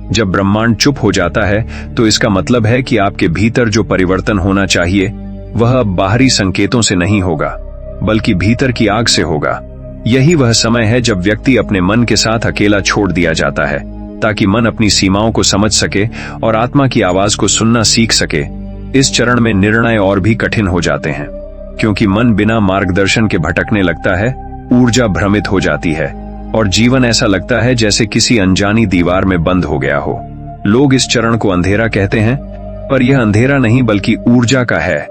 जब ब्रह्मांड चुप हो जाता है तो इसका मतलब है कि आपके भीतर जो परिवर्तन होना चाहिए वह अब बाहरी संकेतों से नहीं होगा, बल्कि भीतर की आग से होगा। यही वह समय है जब व्यक्ति अपने मन के साथ अकेला छोड़ दिया जाता है, ताकि मन अपनी सीमाओं को समझ सके और आत्मा की आवाज को सुनना सीख सके। इस चरण में निर्णय और भी कठिन हो जाते हैं, क्योंकि मन बिना मार्गदर्शन के भटकने लगता है, ऊर्जा भ्रमित हो जाती है, और जीवन ऐसा लगता है जैसे किसी अनजानी दीवार में बंद हो गया हो। लोग इस चरण को अंधेरा कहते हैं, पर यह अंधेरा नहीं बल्कि ऊर्जा का है।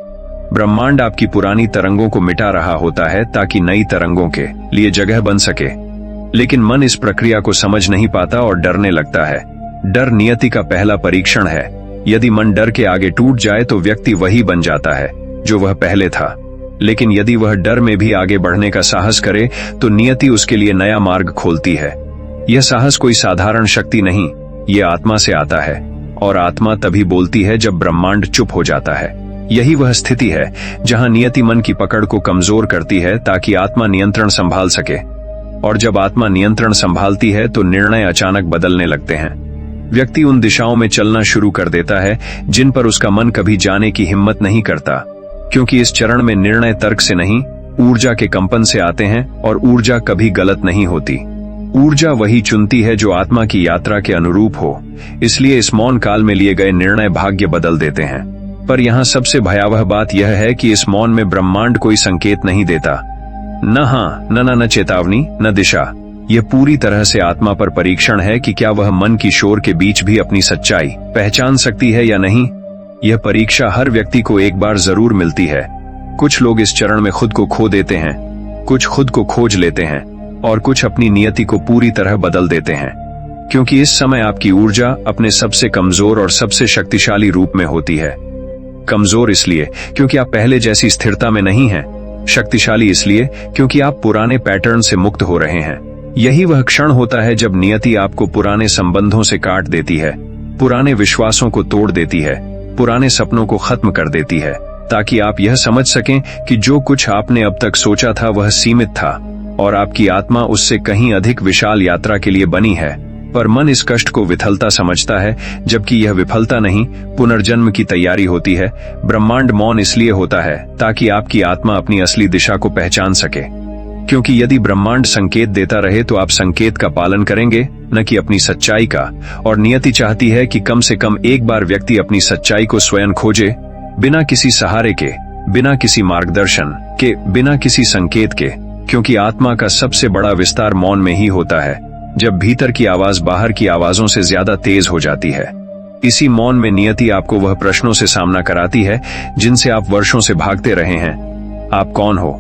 ब्रह्मांड आपकी पुरानी तरंगों को मिटा रहा होता है ताकि नई तरंगों के लिए जगह बन सके, लेकिन मन इस प्रक्रिया को समझ नहीं पाता और डरने लगता है। डर नियति का पहला परीक्षण है। यदि मन डर के आगे टूट जाए तो व्यक्ति वही बन जाता है जो वह पहले था, लेकिन यदि वह डर में भी आगे बढ़ने का साहस करे तो नियति उसके लिए नया मार्ग खोलती है। यह साहस कोई साधारण शक्ति नहीं, यह आत्मा से आता है, और आत्मा तभी बोलती है जब ब्रह्मांड चुप हो जाता है। यही वह स्थिति है जहां नियति मन की पकड़ को कमजोर करती है ताकि आत्मा नियंत्रण संभाल सके, और जब आत्मा नियंत्रण संभालती है तो निर्णय अचानक बदलने लगते हैं। व्यक्ति उन दिशाओं में चलना शुरू कर देता है जिन पर उसका मन कभी जाने की हिम्मत नहीं करता, क्योंकि इस चरण में निर्णय तर्क से नहीं, ऊर्जा के कंपन से आते हैं, और ऊर्जा कभी गलत नहीं होती। ऊर्जा वही चुनती है जो आत्मा की यात्रा के अनुरूप हो। इसलिए इस मौन काल में लिए गए निर्णय भाग्य बदल देते हैं। पर यहाँ सबसे भयावह बात यह है कि इस मौन में ब्रह्मांड कोई संकेत नहीं देता, न हाँ न चेतावनी, न दिशा। यह पूरी तरह से आत्मा पर परीक्षण है कि क्या वह मन की शोर के बीच भी अपनी सच्चाई पहचान सकती है या नहीं। यह परीक्षा हर व्यक्ति को एक बार जरूर मिलती है। कुछ लोग इस चरण में खुद को खो देते हैं, कुछ खुद को खोज लेते हैं, और कुछ अपनी नियति को पूरी तरह बदल देते हैं, क्योंकि इस समय आपकी ऊर्जा अपने सबसे कमजोर और सबसे शक्तिशाली रूप में होती है। कमजोर इसलिए क्योंकि आप पहले जैसी स्थिरता में नहीं हैं, शक्तिशाली इसलिए क्योंकि आप पुराने पैटर्न से मुक्त हो रहे हैं। यही वह क्षण होता है जब नियति आपको पुराने संबंधों से काट देती है, पुराने विश्वासों को तोड़ देती है, पुराने सपनों को खत्म कर देती है, ताकि आप यह समझ सकें कि जो कुछ आपने अब तक सोचा था वह सीमित था और आपकी आत्मा उससे कहीं अधिक विशाल यात्रा के लिए बनी है। पर मन इस कष्ट को विफलता समझता है, जबकि यह विफलता नहीं, पुनर्जन्म की तैयारी होती है। ब्रह्मांड मौन इसलिए होता है ताकि आपकी आत्मा अपनी असली दिशा को पहचान सके, क्योंकि यदि ब्रह्मांड संकेत देता रहे तो आप संकेत का पालन करेंगे, न कि अपनी सच्चाई का। और नियति चाहती है कि कम से कम एक बार व्यक्ति अपनी सच्चाई को स्वयं खोजे, बिना किसी सहारे के, बिना किसी मार्गदर्शन के, बिना किसी संकेत के, क्योंकि आत्मा का सबसे बड़ा विस्तार मौन में ही होता है, जब भीतर की आवाज बाहर की आवाजों से ज्यादा तेज हो जाती है। इसी मौन में नियति आपको वह प्रश्नों से सामना कराती है जिनसे आप वर्षों से भागते रहे हैं। आप कौन हो?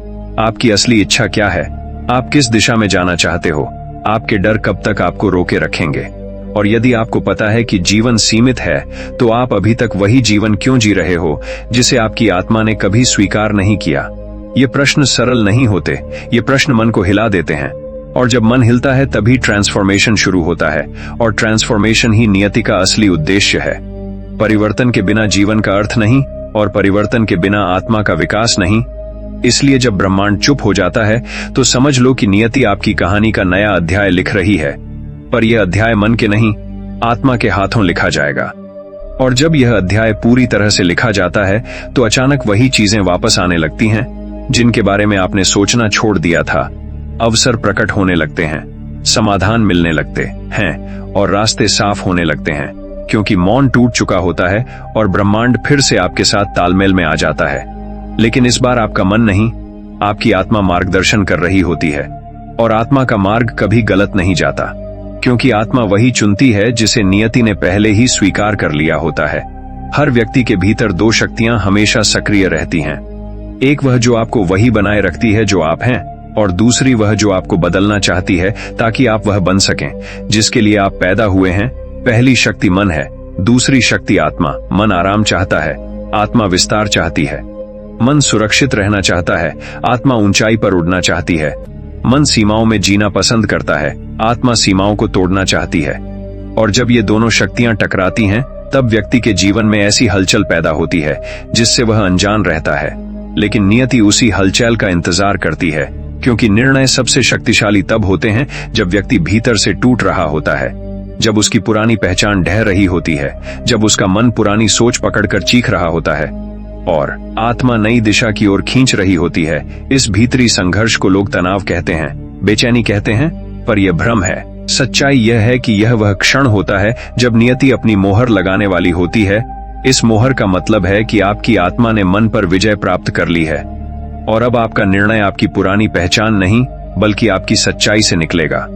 आपकी असली इच्छा क्या है? आप किस दिशा में जाना चाहते हो? आपके डर कब तक आपको रोके रखेंगे? और यदि आपको पता है कि जीवन सीमित है, तो आप अभी तक वही जीवन क्यों जी रहे हो जिसे आपकी आत्मा ने कभी स्वीकार नहीं किया? ये प्रश्न सरल नहीं होते, ये प्रश्न मन को हिला देते हैं। और जब मन हिलता है तभी ट्रांसफॉर्मेशन शुरू होता है, और ट्रांसफॉर्मेशन ही नियति का असली उद्देश्य है। परिवर्तन के बिना जीवन का अर्थ नहीं, और परिवर्तन के बिना आत्मा का विकास नहीं। इसलिए जब ब्रह्मांड चुप हो जाता है तो समझ लो कि नियति आपकी कहानी का नया अध्याय लिख रही है। पर यह अध्याय मन के नहीं, आत्मा के हाथों लिखा जाएगा। और जब यह अध्याय पूरी तरह से लिखा जाता है तो अचानक वही चीजें वापस आने लगती हैं जिनके बारे में आपने सोचना छोड़ दिया था। अवसर प्रकट होने लगते हैं, समाधान मिलने लगते हैं, और रास्ते साफ होने लगते हैं, क्योंकि मौन टूट चुका होता है और ब्रह्मांड फिर से आपके साथ तालमेल में आ जाता है। लेकिन इस बार आपका मन नहीं, आपकी आत्मा मार्गदर्शन कर रही होती है। और आत्मा का मार्ग कभी गलत नहीं जाता, क्योंकि आत्मा वही चुनती है जिसे नियति ने पहले ही स्वीकार कर लिया होता है। हर व्यक्ति के भीतर दो शक्तियां हमेशा सक्रिय रहती हैं। एक वह जो आपको वही बनाए रखती है जो आप हैं, और दूसरी वह जो आपको बदलना चाहती है ताकि आप वह बन सकें जिसके लिए आप पैदा हुए हैं। पहली शक्ति मन है, दूसरी शक्ति आत्मा। मन आराम चाहता है, आत्मा विस्तार चाहती है। मन सुरक्षित रहना चाहता है, आत्मा ऊंचाई पर उड़ना चाहती है। मन सीमाओं में जीना पसंद करता है, आत्मा सीमाओं को तोड़ना चाहती है। और जब ये दोनों शक्तियां टकराती हैं, तब व्यक्ति के जीवन में ऐसी हलचल पैदा होती है जिससे वह अनजान रहता है। लेकिन नियति उसी हलचल का इंतजार करती है, क्योंकि निर्णय सबसे शक्तिशाली तब होते हैं जब व्यक्ति भीतर से टूट रहा होता है, जब उसकी पुरानी पहचान ढह रही होती है, जब उसका मन पुरानी सोच पकड़कर चीख रहा होता है और आत्मा नई दिशा की ओर खींच रही होती है। इस भीतरी संघर्ष को लोग तनाव कहते हैं, बेचैनी कहते हैं, पर यह भ्रम है। सच्चाई यह है कि यह वह क्षण होता है जब नियति अपनी मोहर लगाने वाली होती है। इस मोहर का मतलब है कि आपकी आत्मा ने मन पर विजय प्राप्त कर ली है, और अब आपका निर्णय आपकी पुरानी पहचान नहीं बल्कि आपकी सच्चाई से निकलेगा।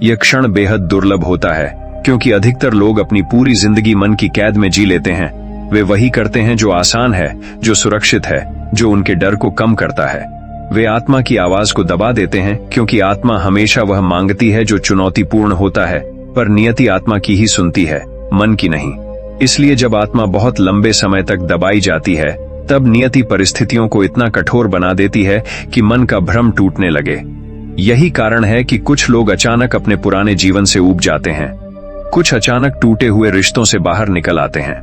यह क्षण बेहद दुर्लभ होता है, क्योंकि अधिकतर लोग अपनी पूरी जिंदगी मन की कैद में जी लेते हैं। वे वही करते हैं जो आसान है, जो सुरक्षित है, जो उनके डर को कम करता है। वे आत्मा की आवाज को दबा देते हैं, क्योंकि आत्मा हमेशा वह मांगती है जो चुनौतीपूर्ण होता है, पर नियति आत्मा की ही सुनती है, मन की नहीं। इसलिए जब आत्मा बहुत लंबे समय तक दबाई जाती है, तब नियति परिस्थितियों को इतना कठोर बना देती है कि मन का भ्रम टूटने लगे। यही कारण है कि कुछ लोग अचानक अपने पुराने जीवन से ऊब जाते हैं, कुछ अचानक टूटे हुए रिश्तों से बाहर निकल आते हैं,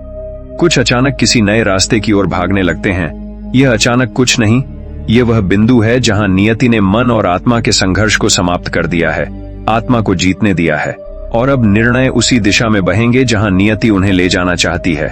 कुछ अचानक किसी नए रास्ते की ओर भागने लगते हैं। यह अचानक कुछ नहीं, यह वह बिंदु है जहां नियति ने मन और आत्मा के संघर्ष को समाप्त कर दिया है, आत्मा को जीतने दिया है, और अब निर्णय उसी दिशा में बहेंगे जहां नियति उन्हें ले जाना चाहती है।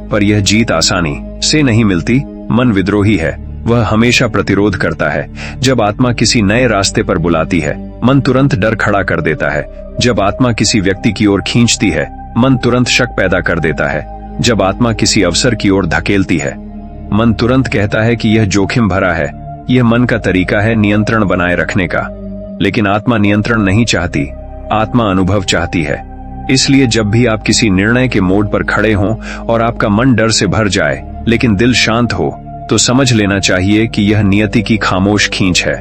पर यह जीत आसानी से नहीं मिलती। मन विद्रोही है, वह हमेशा प्रतिरोध करता है। जब आत्मा किसी नए रास्ते पर बुलाती है, मन तुरंत डर खड़ा कर देता है। जब आत्मा किसी व्यक्ति की ओर खींचती है, मन तुरंत शक पैदा कर देता है। जब आत्मा किसी अवसर की ओर धकेलती है, मन तुरंत कहता है कि यह जोखिम भरा है। यह मन का तरीका है नियंत्रण बनाए रखने का। लेकिन आत्मा नियंत्रण नहीं चाहती, आत्मा अनुभव चाहती है। इसलिए जब भी आप किसी निर्णय के मोड़ पर खड़े हों और आपका मन डर से भर जाए लेकिन दिल शांत हो, तो समझ लेना चाहिए कि यह नियति की खामोश खींच है।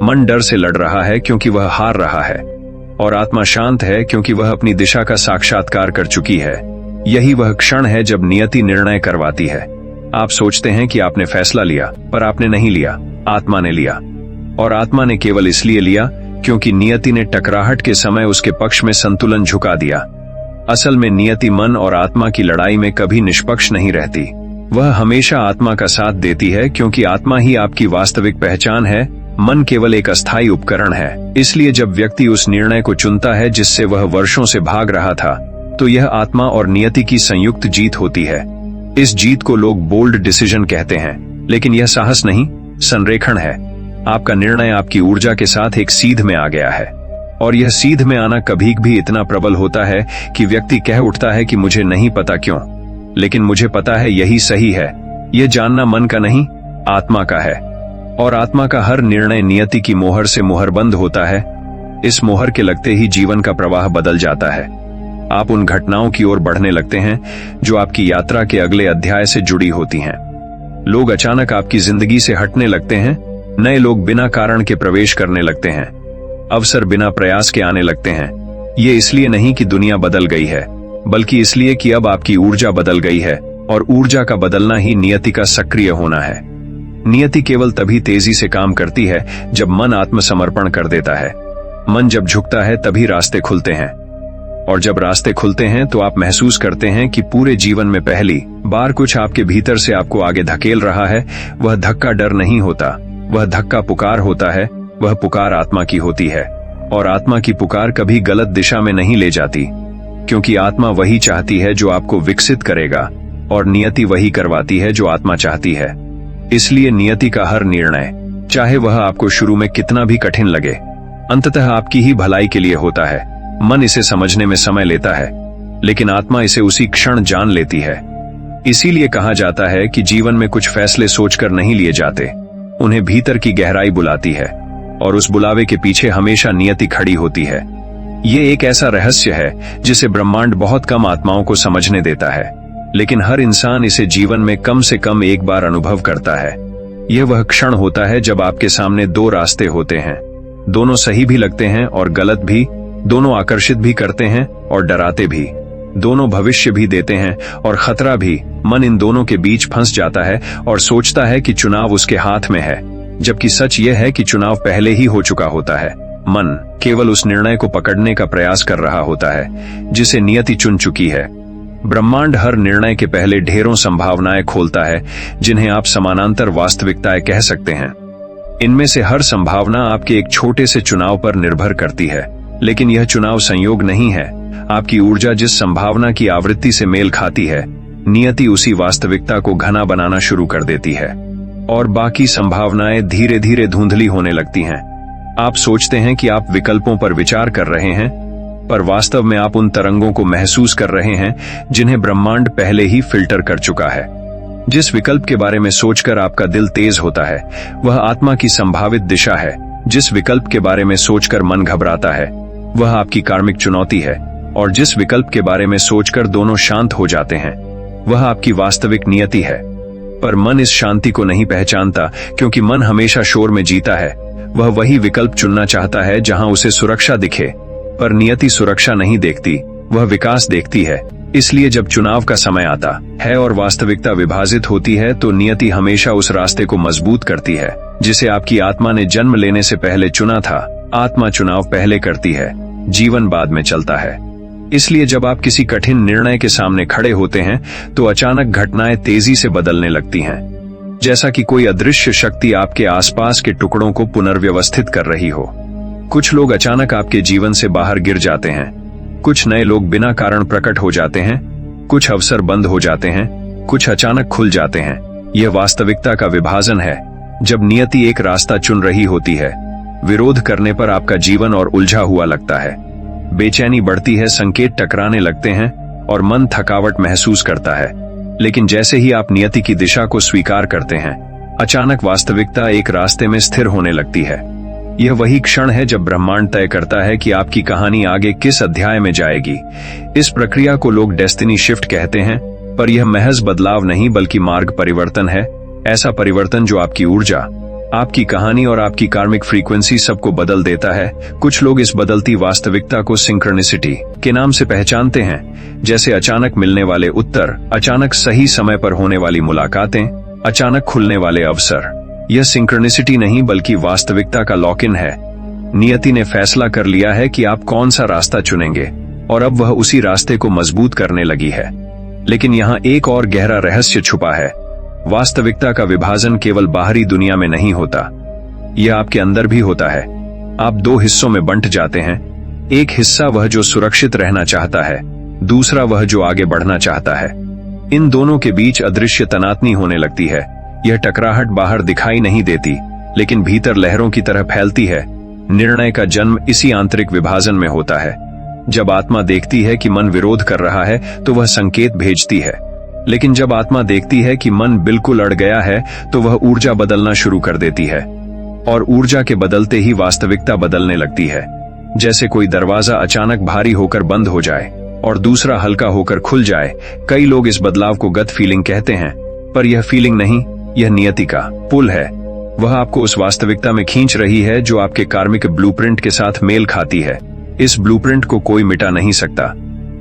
मन डर से लड़ रहा है क्योंकि वह हार रहा है, और आत्मा शांत है क्योंकि वह अपनी दिशा का साक्षात्कार कर चुकी है। यही वह क्षण है जब नियति निर्णय करवाती है। आप सोचते हैं कि आपने फैसला लिया, पर आपने नहीं लिया, आत्मा ने लिया। और आत्मा ने केवल इसलिए लिया क्योंकि नियति ने टकराहट के समय उसके पक्ष में संतुलन झुका दिया। असल में नियति मन और आत्मा की लड़ाई में कभी निष्पक्ष नहीं रहती। वह हमेशा आत्मा का साथ देती है, क्योंकि आत्मा ही आपकी वास्तविक पहचान है। मन केवल एक अस्थायी उपकरण है। इसलिए जब व्यक्ति उस निर्णय को चुनता है जिससे वह वर्षों से भाग रहा था, तो यह आत्मा और नियति की संयुक्त जीत होती है। इस जीत को लोग बोल्ड डिसीजन कहते हैं, लेकिन यह साहस नहीं, संरेखण है। आपका निर्णय आपकी ऊर्जा के साथ एक सीध में आ गया है, और यह सीध में आना कभी भी इतना प्रबल होता है कि व्यक्ति कह उठता है कि मुझे नहीं पता क्यों, लेकिन मुझे पता है यही सही है। यह जानना मन का नहीं, आत्मा का है, और आत्मा का हर निर्णय नियति की मोहर से मुहरबंद होता है। इस मोहर के लगते ही जीवन का प्रवाह बदल जाता है। आप उन घटनाओं की ओर बढ़ने लगते हैं जो आपकी यात्रा के अगले अध्याय से जुड़ी होती हैं। लोग अचानक आपकी जिंदगी से हटने लगते हैं, नए लोग बिना कारण के प्रवेश करने लगते हैं, अवसर बिना प्रयास के आने लगते हैं। ये इसलिए नहीं कि दुनिया बदल गई है, बल्कि इसलिए कि अब आपकी ऊर्जा बदल गई है, और ऊर्जा का बदलना ही नियति का सक्रिय होना है। नियति केवल तभी तेजी से काम करती है जब मन आत्मसमर्पण कर देता है। मन जब झुकता है तभी रास्ते खुलते हैं, और जब रास्ते खुलते हैं तो आप महसूस करते हैं कि पूरे जीवन में पहली बार कुछ आपके भीतर से आपको आगे धकेल रहा है। वह धक्का डर नहीं होता, वह धक्का पुकार होता है। वह पुकार आत्मा की होती है, और आत्मा की पुकार कभी गलत दिशा में नहीं ले जाती, क्योंकि आत्मा वही चाहती है जो आपको विकसित करेगा, और नियति वही करवाती है जो आत्मा चाहती है। इसलिए नियति का हर निर्णय, चाहे वह आपको शुरू में कितना भी कठिन लगे, अंततः आपकी ही भलाई के लिए होता है। मन इसे समझने में समय लेता है, लेकिन आत्मा इसे उसी क्षण जान लेती है। इसीलिए कहा जाता है कि जीवन में कुछ फैसले सोचकर नहीं लिए जाते, उन्हें भीतर की गहराई बुलाती है, और उस बुलावे के पीछे हमेशा नियति खड़ी होती है। ये एक ऐसा रहस्य है जिसे ब्रह्मांड बहुत कम आत्माओं को समझने देता है, लेकिन हर इंसान इसे जीवन में कम से कम एक बार अनुभव करता है। यह वह क्षण होता है जब आपके सामने दो रास्ते होते हैं, दोनों सही भी लगते हैं और गलत भी, दोनों आकर्षित भी करते हैं और डराते भी, दोनों भविष्य भी देते हैं और खतरा भी। मन इन दोनों के बीच फंस जाता है और सोचता है कि चुनाव उसके हाथ में है, जबकि सच यह है कि चुनाव पहले ही हो चुका होता है। मन केवल उस निर्णय को पकड़ने का प्रयास कर रहा होता है जिसे नियति चुन चुकी है। ब्रह्मांड हर निर्णय के पहले ढेरों संभावनाएं खोलता है, जिन्हें आप समानांतर वास्तविकताएं कह सकते हैं। इनमें से हर संभावना आपके एक छोटे से चुनाव पर निर्भर करती है, लेकिन यह चुनाव संयोग नहीं है। आपकी ऊर्जा जिस संभावना की आवृत्ति से मेल खाती है, नियति उसी वास्तविकता को घना बनाना शुरू कर देती है, और बाकी संभावनाएं धीरे धीरे धुंधली होने लगती हैं। आप सोचते हैं कि आप विकल्पों पर विचार कर रहे हैं, पर वास्तव में आप उन तरंगों को महसूस कर रहे हैं जिन्हें ब्रह्मांड पहले ही फिल्टर कर चुका है। जिस विकल्प के बारे में सोचकर आपका दिल तेज होता है, वह आत्मा की संभावित दिशा है। जिस विकल्प के बारे में सोचकर मन घबराता है, वह आपकी कार्मिक चुनौती है, और जिस विकल्प के बारे में सोचकर दोनों शांत हो जाते हैं, वह आपकी वास्तविक नियति है। पर मन इस शांति को नहीं पहचानता, क्योंकि मन हमेशा शोर में जीता है। वह वही विकल्प चुनना चाहता है जहां उसे सुरक्षा दिखे, पर नियति सुरक्षा नहीं देखती, वह विकास देखती है। इसलिए जब चुनाव का समय आता है और वास्तविकता विभाजित होती है, तो नियति हमेशा उस रास्ते को मजबूत करती है जिसे आपकी आत्मा ने जन्म लेने से पहले चुना था। आत्मा चुनाव पहले करती है, जीवन बाद में चलता है। इसलिए जब आप किसी कठिन निर्णय के सामने खड़े होते हैं, तो अचानक घटनाएं तेजी से बदलने लगती हैं, जैसा कि कोई अदृश्य शक्ति आपके आसपास के टुकड़ों को पुनर्व्यवस्थित कर रही हो। कुछ लोग अचानक आपके जीवन से बाहर गिर जाते हैं, कुछ नए लोग बिना कारण प्रकट हो जाते हैं, कुछ अवसर बंद हो जाते हैं, कुछ अचानक खुल जाते हैं। यह वास्तविकता का विभाजन है। जब नियति एक रास्ता चुन रही होती है, विरोध करने पर आपका जीवन और उलझा हुआ लगता है। बेचैनी बढ़ती है, संकेत टकराने लगते हैं और मन थकावट महसूस करता है। लेकिन जैसे ही आप नियति की दिशा को स्वीकार करते हैं, अचानक वास्तविकता एक रास्ते में स्थिर होने लगती है। यह वही क्षण है जब ब्रह्मांड तय करता है कि आपकी कहानी आगे किस अध्याय में जाएगी। इस प्रक्रिया को लोग डेस्टिनी शिफ्ट कहते हैं, पर यह महज बदलाव नहीं बल्कि मार्ग परिवर्तन है। ऐसा परिवर्तन जो आपकी ऊर्जा, आपकी कहानी और आपकी कार्मिक फ्रीक्वेंसी सबको बदल देता है। कुछ लोग इस बदलती वास्तविकता को सिंक्रोनिसिटी के नाम से पहचानते हैं, जैसे अचानक मिलने वाले उत्तर, अचानक सही समय पर होने वाली मुलाकातें, अचानक खुलने वाले अवसर। यह सिंक्रोनिसिटी नहीं बल्कि वास्तविकता का लॉक इन है। नियति ने फैसला कर लिया है कि आप कौन सा रास्ता चुनेंगे, और अब वह उसी रास्ते को मजबूत करने लगी है। लेकिन यहाँ एक और गहरा रहस्य छुपा है। वास्तविकता का विभाजन केवल बाहरी दुनिया में नहीं होता, यह आपके अंदर भी होता है। आप दो हिस्सों में बंट जाते हैं, एक हिस्सा वह जो सुरक्षित रहना चाहता है, दूसरा वह जो आगे बढ़ना चाहता है। इन दोनों के बीच अदृश्य तनातनी होने लगती है। यह टकराहट बाहर दिखाई नहीं देती, लेकिन भीतर लहरों की तरह फैलती है। निर्णय का जन्म इसी आंतरिक विभाजन में होता है। जब आत्मा देखती है कि मन विरोध कर रहा है तो वह संकेत भेजती है, लेकिन जब आत्मा देखती है कि मन बिल्कुल अड़ गया है तो वह ऊर्जा बदलना शुरू कर देती है, और ऊर्जा के बदलते ही वास्तविकता बदलने लगती है। जैसे कोई दरवाजा अचानक भारी होकर बंद हो जाए और दूसरा हल्का होकर खुल जाए। कई लोग इस बदलाव को गट फीलिंग कहते हैं, पर यह फीलिंग नहीं, यह नियति का पुल है। वह आपको उस वास्तविकता में खींच रही है जो आपके कार्मिक ब्लूप्रिंट के साथ मेल खाती है। इस ब्लूप्रिंट को कोई मिटा नहीं सकता,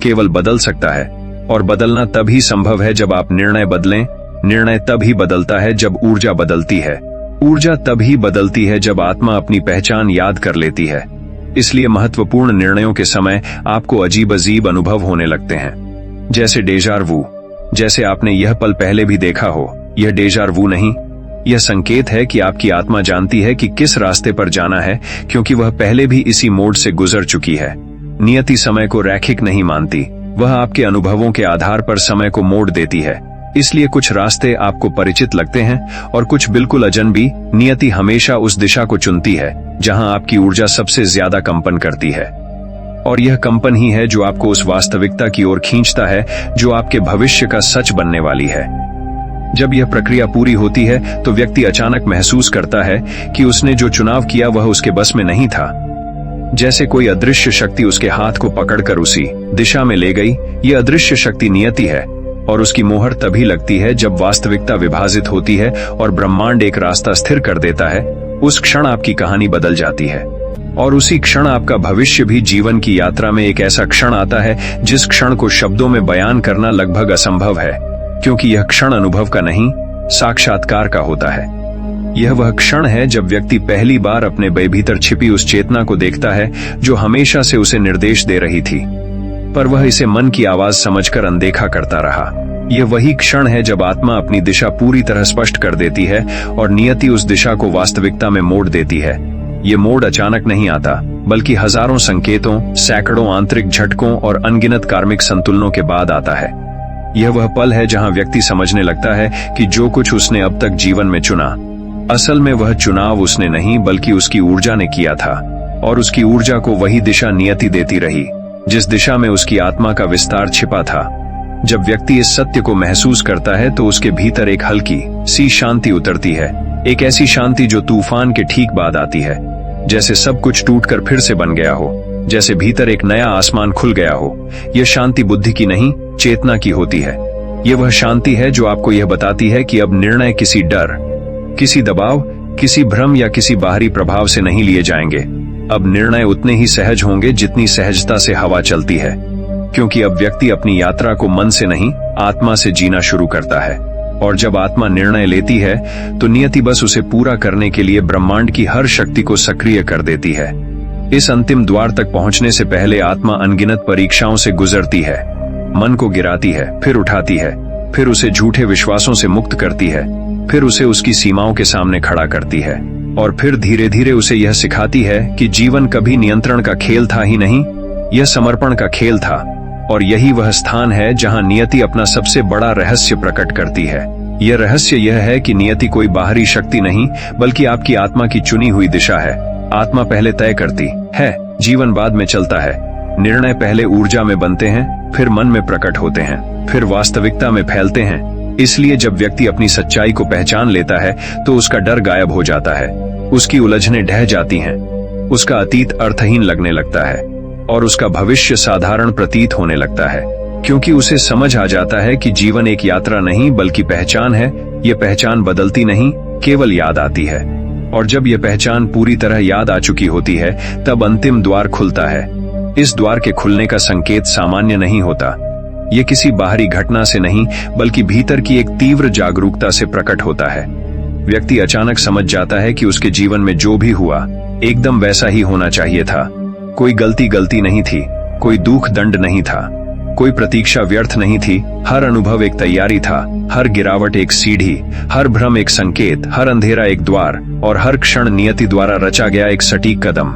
केवल बदल सकता है, और बदलना तभी संभव है जब आप निर्णय बदलें। निर्णय तभी बदलता है जब ऊर्जा बदलती है। ऊर्जा तभी बदलती है जब आत्मा अपनी पहचान याद कर लेती है। इसलिए महत्वपूर्ण निर्णयों के समय आपको अजीब अजीब अनुभव होने लगते हैं, जैसे डेजार्वू। जैसे आपने यह पल पहले भी देखा हो। यह डेजार्वू नहीं, यह संकेत है कि आपकी आत्मा जानती है कि किस रास्ते पर जाना है, क्योंकि वह पहले भी इसी मोड़ से गुजर चुकी है। नियति समय को रैखिक नहीं मानती, वह आपके अनुभवों के आधार पर समय को मोड़ देती है। इसलिए कुछ रास्ते आपको परिचित लगते हैं और कुछ बिल्कुल अजनबी। नियति हमेशा उस दिशा को चुनती है जहां आपकी ऊर्जा सबसे ज्यादा कंपन करती है, और यह कंपन ही है जो आपको उस वास्तविकता की ओर खींचता है जो आपके भविष्य का सच बनने वाली है। जब यह प्रक्रिया पूरी होती है तो व्यक्ति अचानक महसूस करता है कि उसने जो चुनाव किया वह उसके बस में नहीं था। जैसे कोई अदृश्य शक्ति उसके हाथ को पकड़कर उसी दिशा में ले गई। यह अदृश्य शक्ति नियति है, और उसकी मोहर तभी लगती है जब वास्तविकता विभाजित होती है और ब्रह्मांड एक रास्ता स्थिर कर देता है। उस क्षण आपकी कहानी बदल जाती है, और उसी क्षण आपका भविष्य भी। जीवन की यात्रा में एक ऐसा क्षण आता है जिस क्षण को शब्दों में बयान करना लगभग असंभव है, क्योंकि यह क्षण अनुभव का नहीं, साक्षात्कार का होता है। यह वह क्षण है जब व्यक्ति पहली बार अपने भीतर छिपी उस चेतना को देखता है जो हमेशा से उसे निर्देश दे रही थी, पर वह इसे मन की आवाज समझकर अनदेखा करता रहा। यह वही क्षण है जब आत्मा अपनी दिशा पूरी तरह स्पष्ट कर देती है और नियति उस दिशा को वास्तविकता में मोड़ देती है। ये मोड़ अचानक नहीं आता, बल्कि हजारों संकेतों, सैकड़ों आंतरिक झटकों और अनगिनत कार्मिक संतुलनों के बाद आता है। यह वह पल है जहां व्यक्ति समझने लगता है कि जो कुछ उसने अब तक जीवन में चुना, असल में वह चुनाव उसने नहीं बल्कि उसकी ऊर्जा ने किया था, और उसकी ऊर्जा को वही दिशा नियति देती रही जिस दिशा में उसकी आत्मा का विस्तार छिपा था। जब व्यक्ति इस सत्य को महसूस करता है तो उसके भीतर एक हल्की सी शांति उतरती है, एक ऐसी शांति जो तूफान के ठीक बाद आती है, जैसे सब कुछ टूटकर फिर से बन गया हो, जैसे भीतर एक नया आसमान खुल गया हो। यह शांति बुद्धि की नहीं, चेतना की होती है। यह वह शांति है जो आपको यह बताती है कि अब निर्णय किसी डर, किसी दबाव, किसी भ्रम या किसी बाहरी प्रभाव से नहीं लिए जाएंगे। अब निर्णय उतने ही सहज होंगे जितनी सहजता से हवा चलती है, क्योंकि अब व्यक्ति अपनी यात्रा को मन से नहीं, आत्मा से जीना शुरू करता है। और जब आत्मा निर्णय लेती है तो नियति बस उसे पूरा करने के लिए ब्रह्मांड की हर शक्ति को सक्रिय कर देती है। इस अंतिम द्वार तक पहुंचने से पहले आत्मा अनगिनत परीक्षाओं से गुजरती है, मन को गिराती है, फिर उठाती है, फिर उसे झूठे विश्वासों से मुक्त करती है, फिर उसे उसकी सीमाओं के सामने खड़ा करती है, और फिर धीरे धीरे उसे यह सिखाती है कि जीवन कभी नियंत्रण का खेल था ही नहीं, यह समर्पण का खेल था। और यही वह स्थान है जहां नियति अपना सबसे बड़ा रहस्य प्रकट करती है। यह रहस्य यह है कि नियति कोई बाहरी शक्ति नहीं बल्कि आपकी आत्मा की चुनी हुई दिशा है। आत्मा पहले तय करती है, जीवन बाद में चलता है। निर्णय पहले ऊर्जा में बनते हैं, फिर मन में प्रकट होते हैं, फिर वास्तविकता में फैलते हैं। इसलिए जब व्यक्ति अपनी सच्चाई को पहचान लेता है तो उसका डर गायब हो जाता है, उसकी उलझनें ढह जाती हैं, उसका अतीत अर्थहीन लगने लगता है और उसका भविष्य साधारण प्रतीत होने लगता है, क्योंकि उसे समझ आ जाता है कि जीवन एक यात्रा नहीं बल्कि पहचान है। यह पहचान बदलती नहीं, केवल याद आती है, और जब यह पहचान पूरी तरह याद आ चुकी होती है तब अंतिम द्वार खुलता है। इस द्वार के खुलने का संकेत सामान्य नहीं होता, यह किसी बाहरी घटना से नहीं बल्कि भीतर की एक तीव्र जागरूकता से प्रकट होता है। व्यक्ति अचानक समझ जाता है कि उसके जीवन में जो भी हुआ एकदम वैसा ही होना चाहिए था। कोई गलती नहीं थी, कोई दुख दंड नहीं था, कोई प्रतीक्षा व्यर्थ नहीं थी, हर अनुभव एक तैयारी था, हर गिरावट एक सीढ़ी, हर भ्रम एक संकेत, हर अंधेरा एक द्वार और हर क्षण नियति द्वारा रचा गया एक सटीक कदम।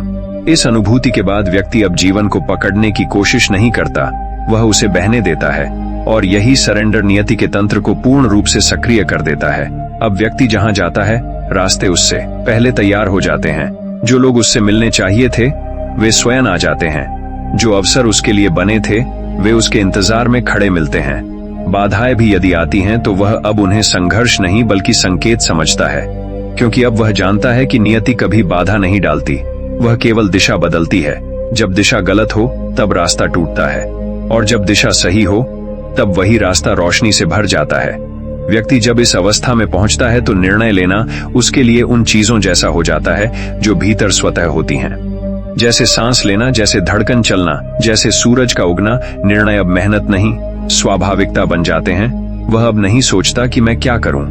इस अनुभूति के बाद व्यक्ति अब जीवन को पकड़ने की कोशिश नहीं करता, वह उसे बहने देता है और यही सरेंडर नियति के तंत्र को पूर्ण रूप से सक्रिय कर देता है। अब व्यक्ति जहां जाता है, रास्ते उससे पहले तैयार हो जाते हैं। जो लोग उससे मिलने चाहिए थे वे स्वयं आ जाते हैं, जो अवसर उसके लिए बने थे वे उसके इंतजार में खड़े मिलते हैं। बाधाएं भी यदि आती हैं तो वह अब उन्हें संघर्ष नहीं बल्कि संकेत समझता है, क्योंकि अब वह जानता है कि नियति कभी बाधा नहीं डालती, वह केवल दिशा बदलती है। जब दिशा गलत हो तब रास्ता टूटता है और जब दिशा सही हो तब वही रास्ता रोशनी से भर जाता है। व्यक्ति जब इस अवस्था में पहुंचता है तो निर्णय लेना उसके लिए उन चीजों जैसा हो जाता है जो भीतर स्वतः होती हैं, जैसे सांस लेना, जैसे धड़कन चलना, जैसे सूरज का उगना। निर्णय अब मेहनत नहीं, स्वाभाविकता बन जाते हैं। वह अब नहीं सोचता कि मैं क्या करूं,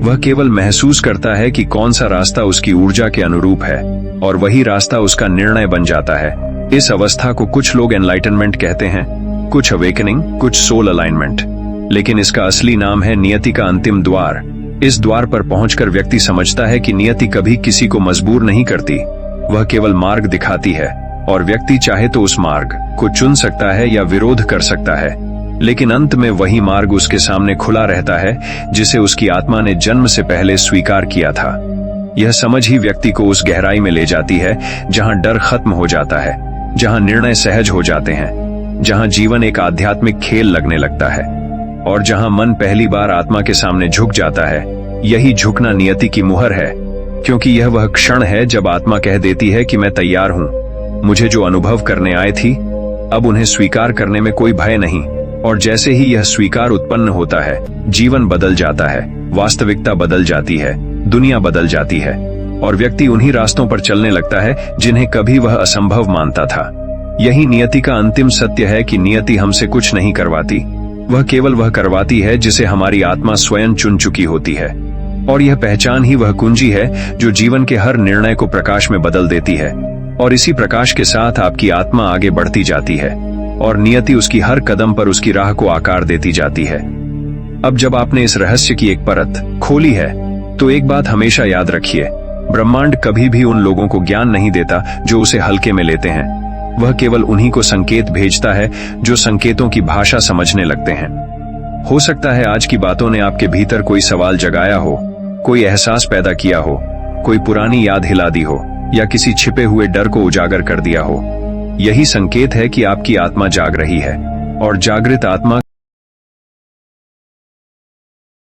वह केवल महसूस करता है कि कौन सा रास्ता उसकी ऊर्जा के अनुरूप है और वही रास्ता उसका निर्णय बन जाता है। इस अवस्था को कुछ लोग एनलाइटनमेंट कहते हैं, कुछ अवेकनिंग, कुछ सोल अलाइनमेंट, लेकिन इसका असली नाम है नियति का अंतिम द्वार। इस द्वार पर पहुंचकर व्यक्ति समझता है कि नियति कभी किसी को मजबूर नहीं करती, वह केवल मार्ग दिखाती है और व्यक्ति चाहे तो उस मार्ग को चुन सकता है या विरोध कर सकता है, लेकिन अंत में वही मार्ग उसके सामने खुला रहता है जिसे उसकी आत्मा ने जन्म से पहले स्वीकार किया था। यह समझ ही व्यक्ति को उस गहराई में ले जाती है जहां डर खत्म हो जाता है, जहां निर्णय सहज हो जाते हैं, जहां जीवन एक आध्यात्मिक खेल लगने लगता है और जहां मन पहली बार आत्मा के सामने झुक जाता है। यही झुकना नियति की मुहर है, क्योंकि यह वह क्षण है जब आत्मा कह देती है कि मैं तैयार हूं। मुझे जो अनुभव करने आए थी अब उन्हें स्वीकार करने में कोई भय नहीं। और जैसे ही यह स्वीकार उत्पन्न होता है, जीवन बदल जाता है, वास्तविकता बदल जाती है, दुनिया बदल जाती है और व्यक्ति उन्हीं रास्तों पर चलने लगता है जिन्हें कभी वह असंभव मानता था। यही नियति का अंतिम सत्य है कि नियति हमसे कुछ नहीं करवाती, वह केवल वह करवाती है जिसे हमारी आत्मा स्वयं चुन चुकी होती है। और यह पहचान ही वह कुंजी है जो जीवन के हर निर्णय को प्रकाश में बदल देती है और इसी प्रकाश के साथ आपकी आत्मा आगे बढ़ती जाती है और नियति उसकी हर कदम पर उसकी राह को आकार देती जाती है। अब जब आपने इस रहस्य की एक परत खोली है तो एक बात हमेशा याद रखिए, ब्रह्मांड कभी भी उन लोगों को ज्ञान नहीं देता जो उसे हल्के में लेते हैं, वह केवल उन्हीं को संकेत भेजता है जो संकेतों की भाषा समझने लगते हैं। हो सकता है आज की बातों ने आपके भीतर कोई सवाल जगाया हो, कोई एहसास पैदा किया हो, कोई पुरानी याद हिला दी हो या किसी छिपे हुए डर को उजागर कर दिया हो। यही संकेत है कि आपकी आत्मा जाग रही है और जागृत आत्मा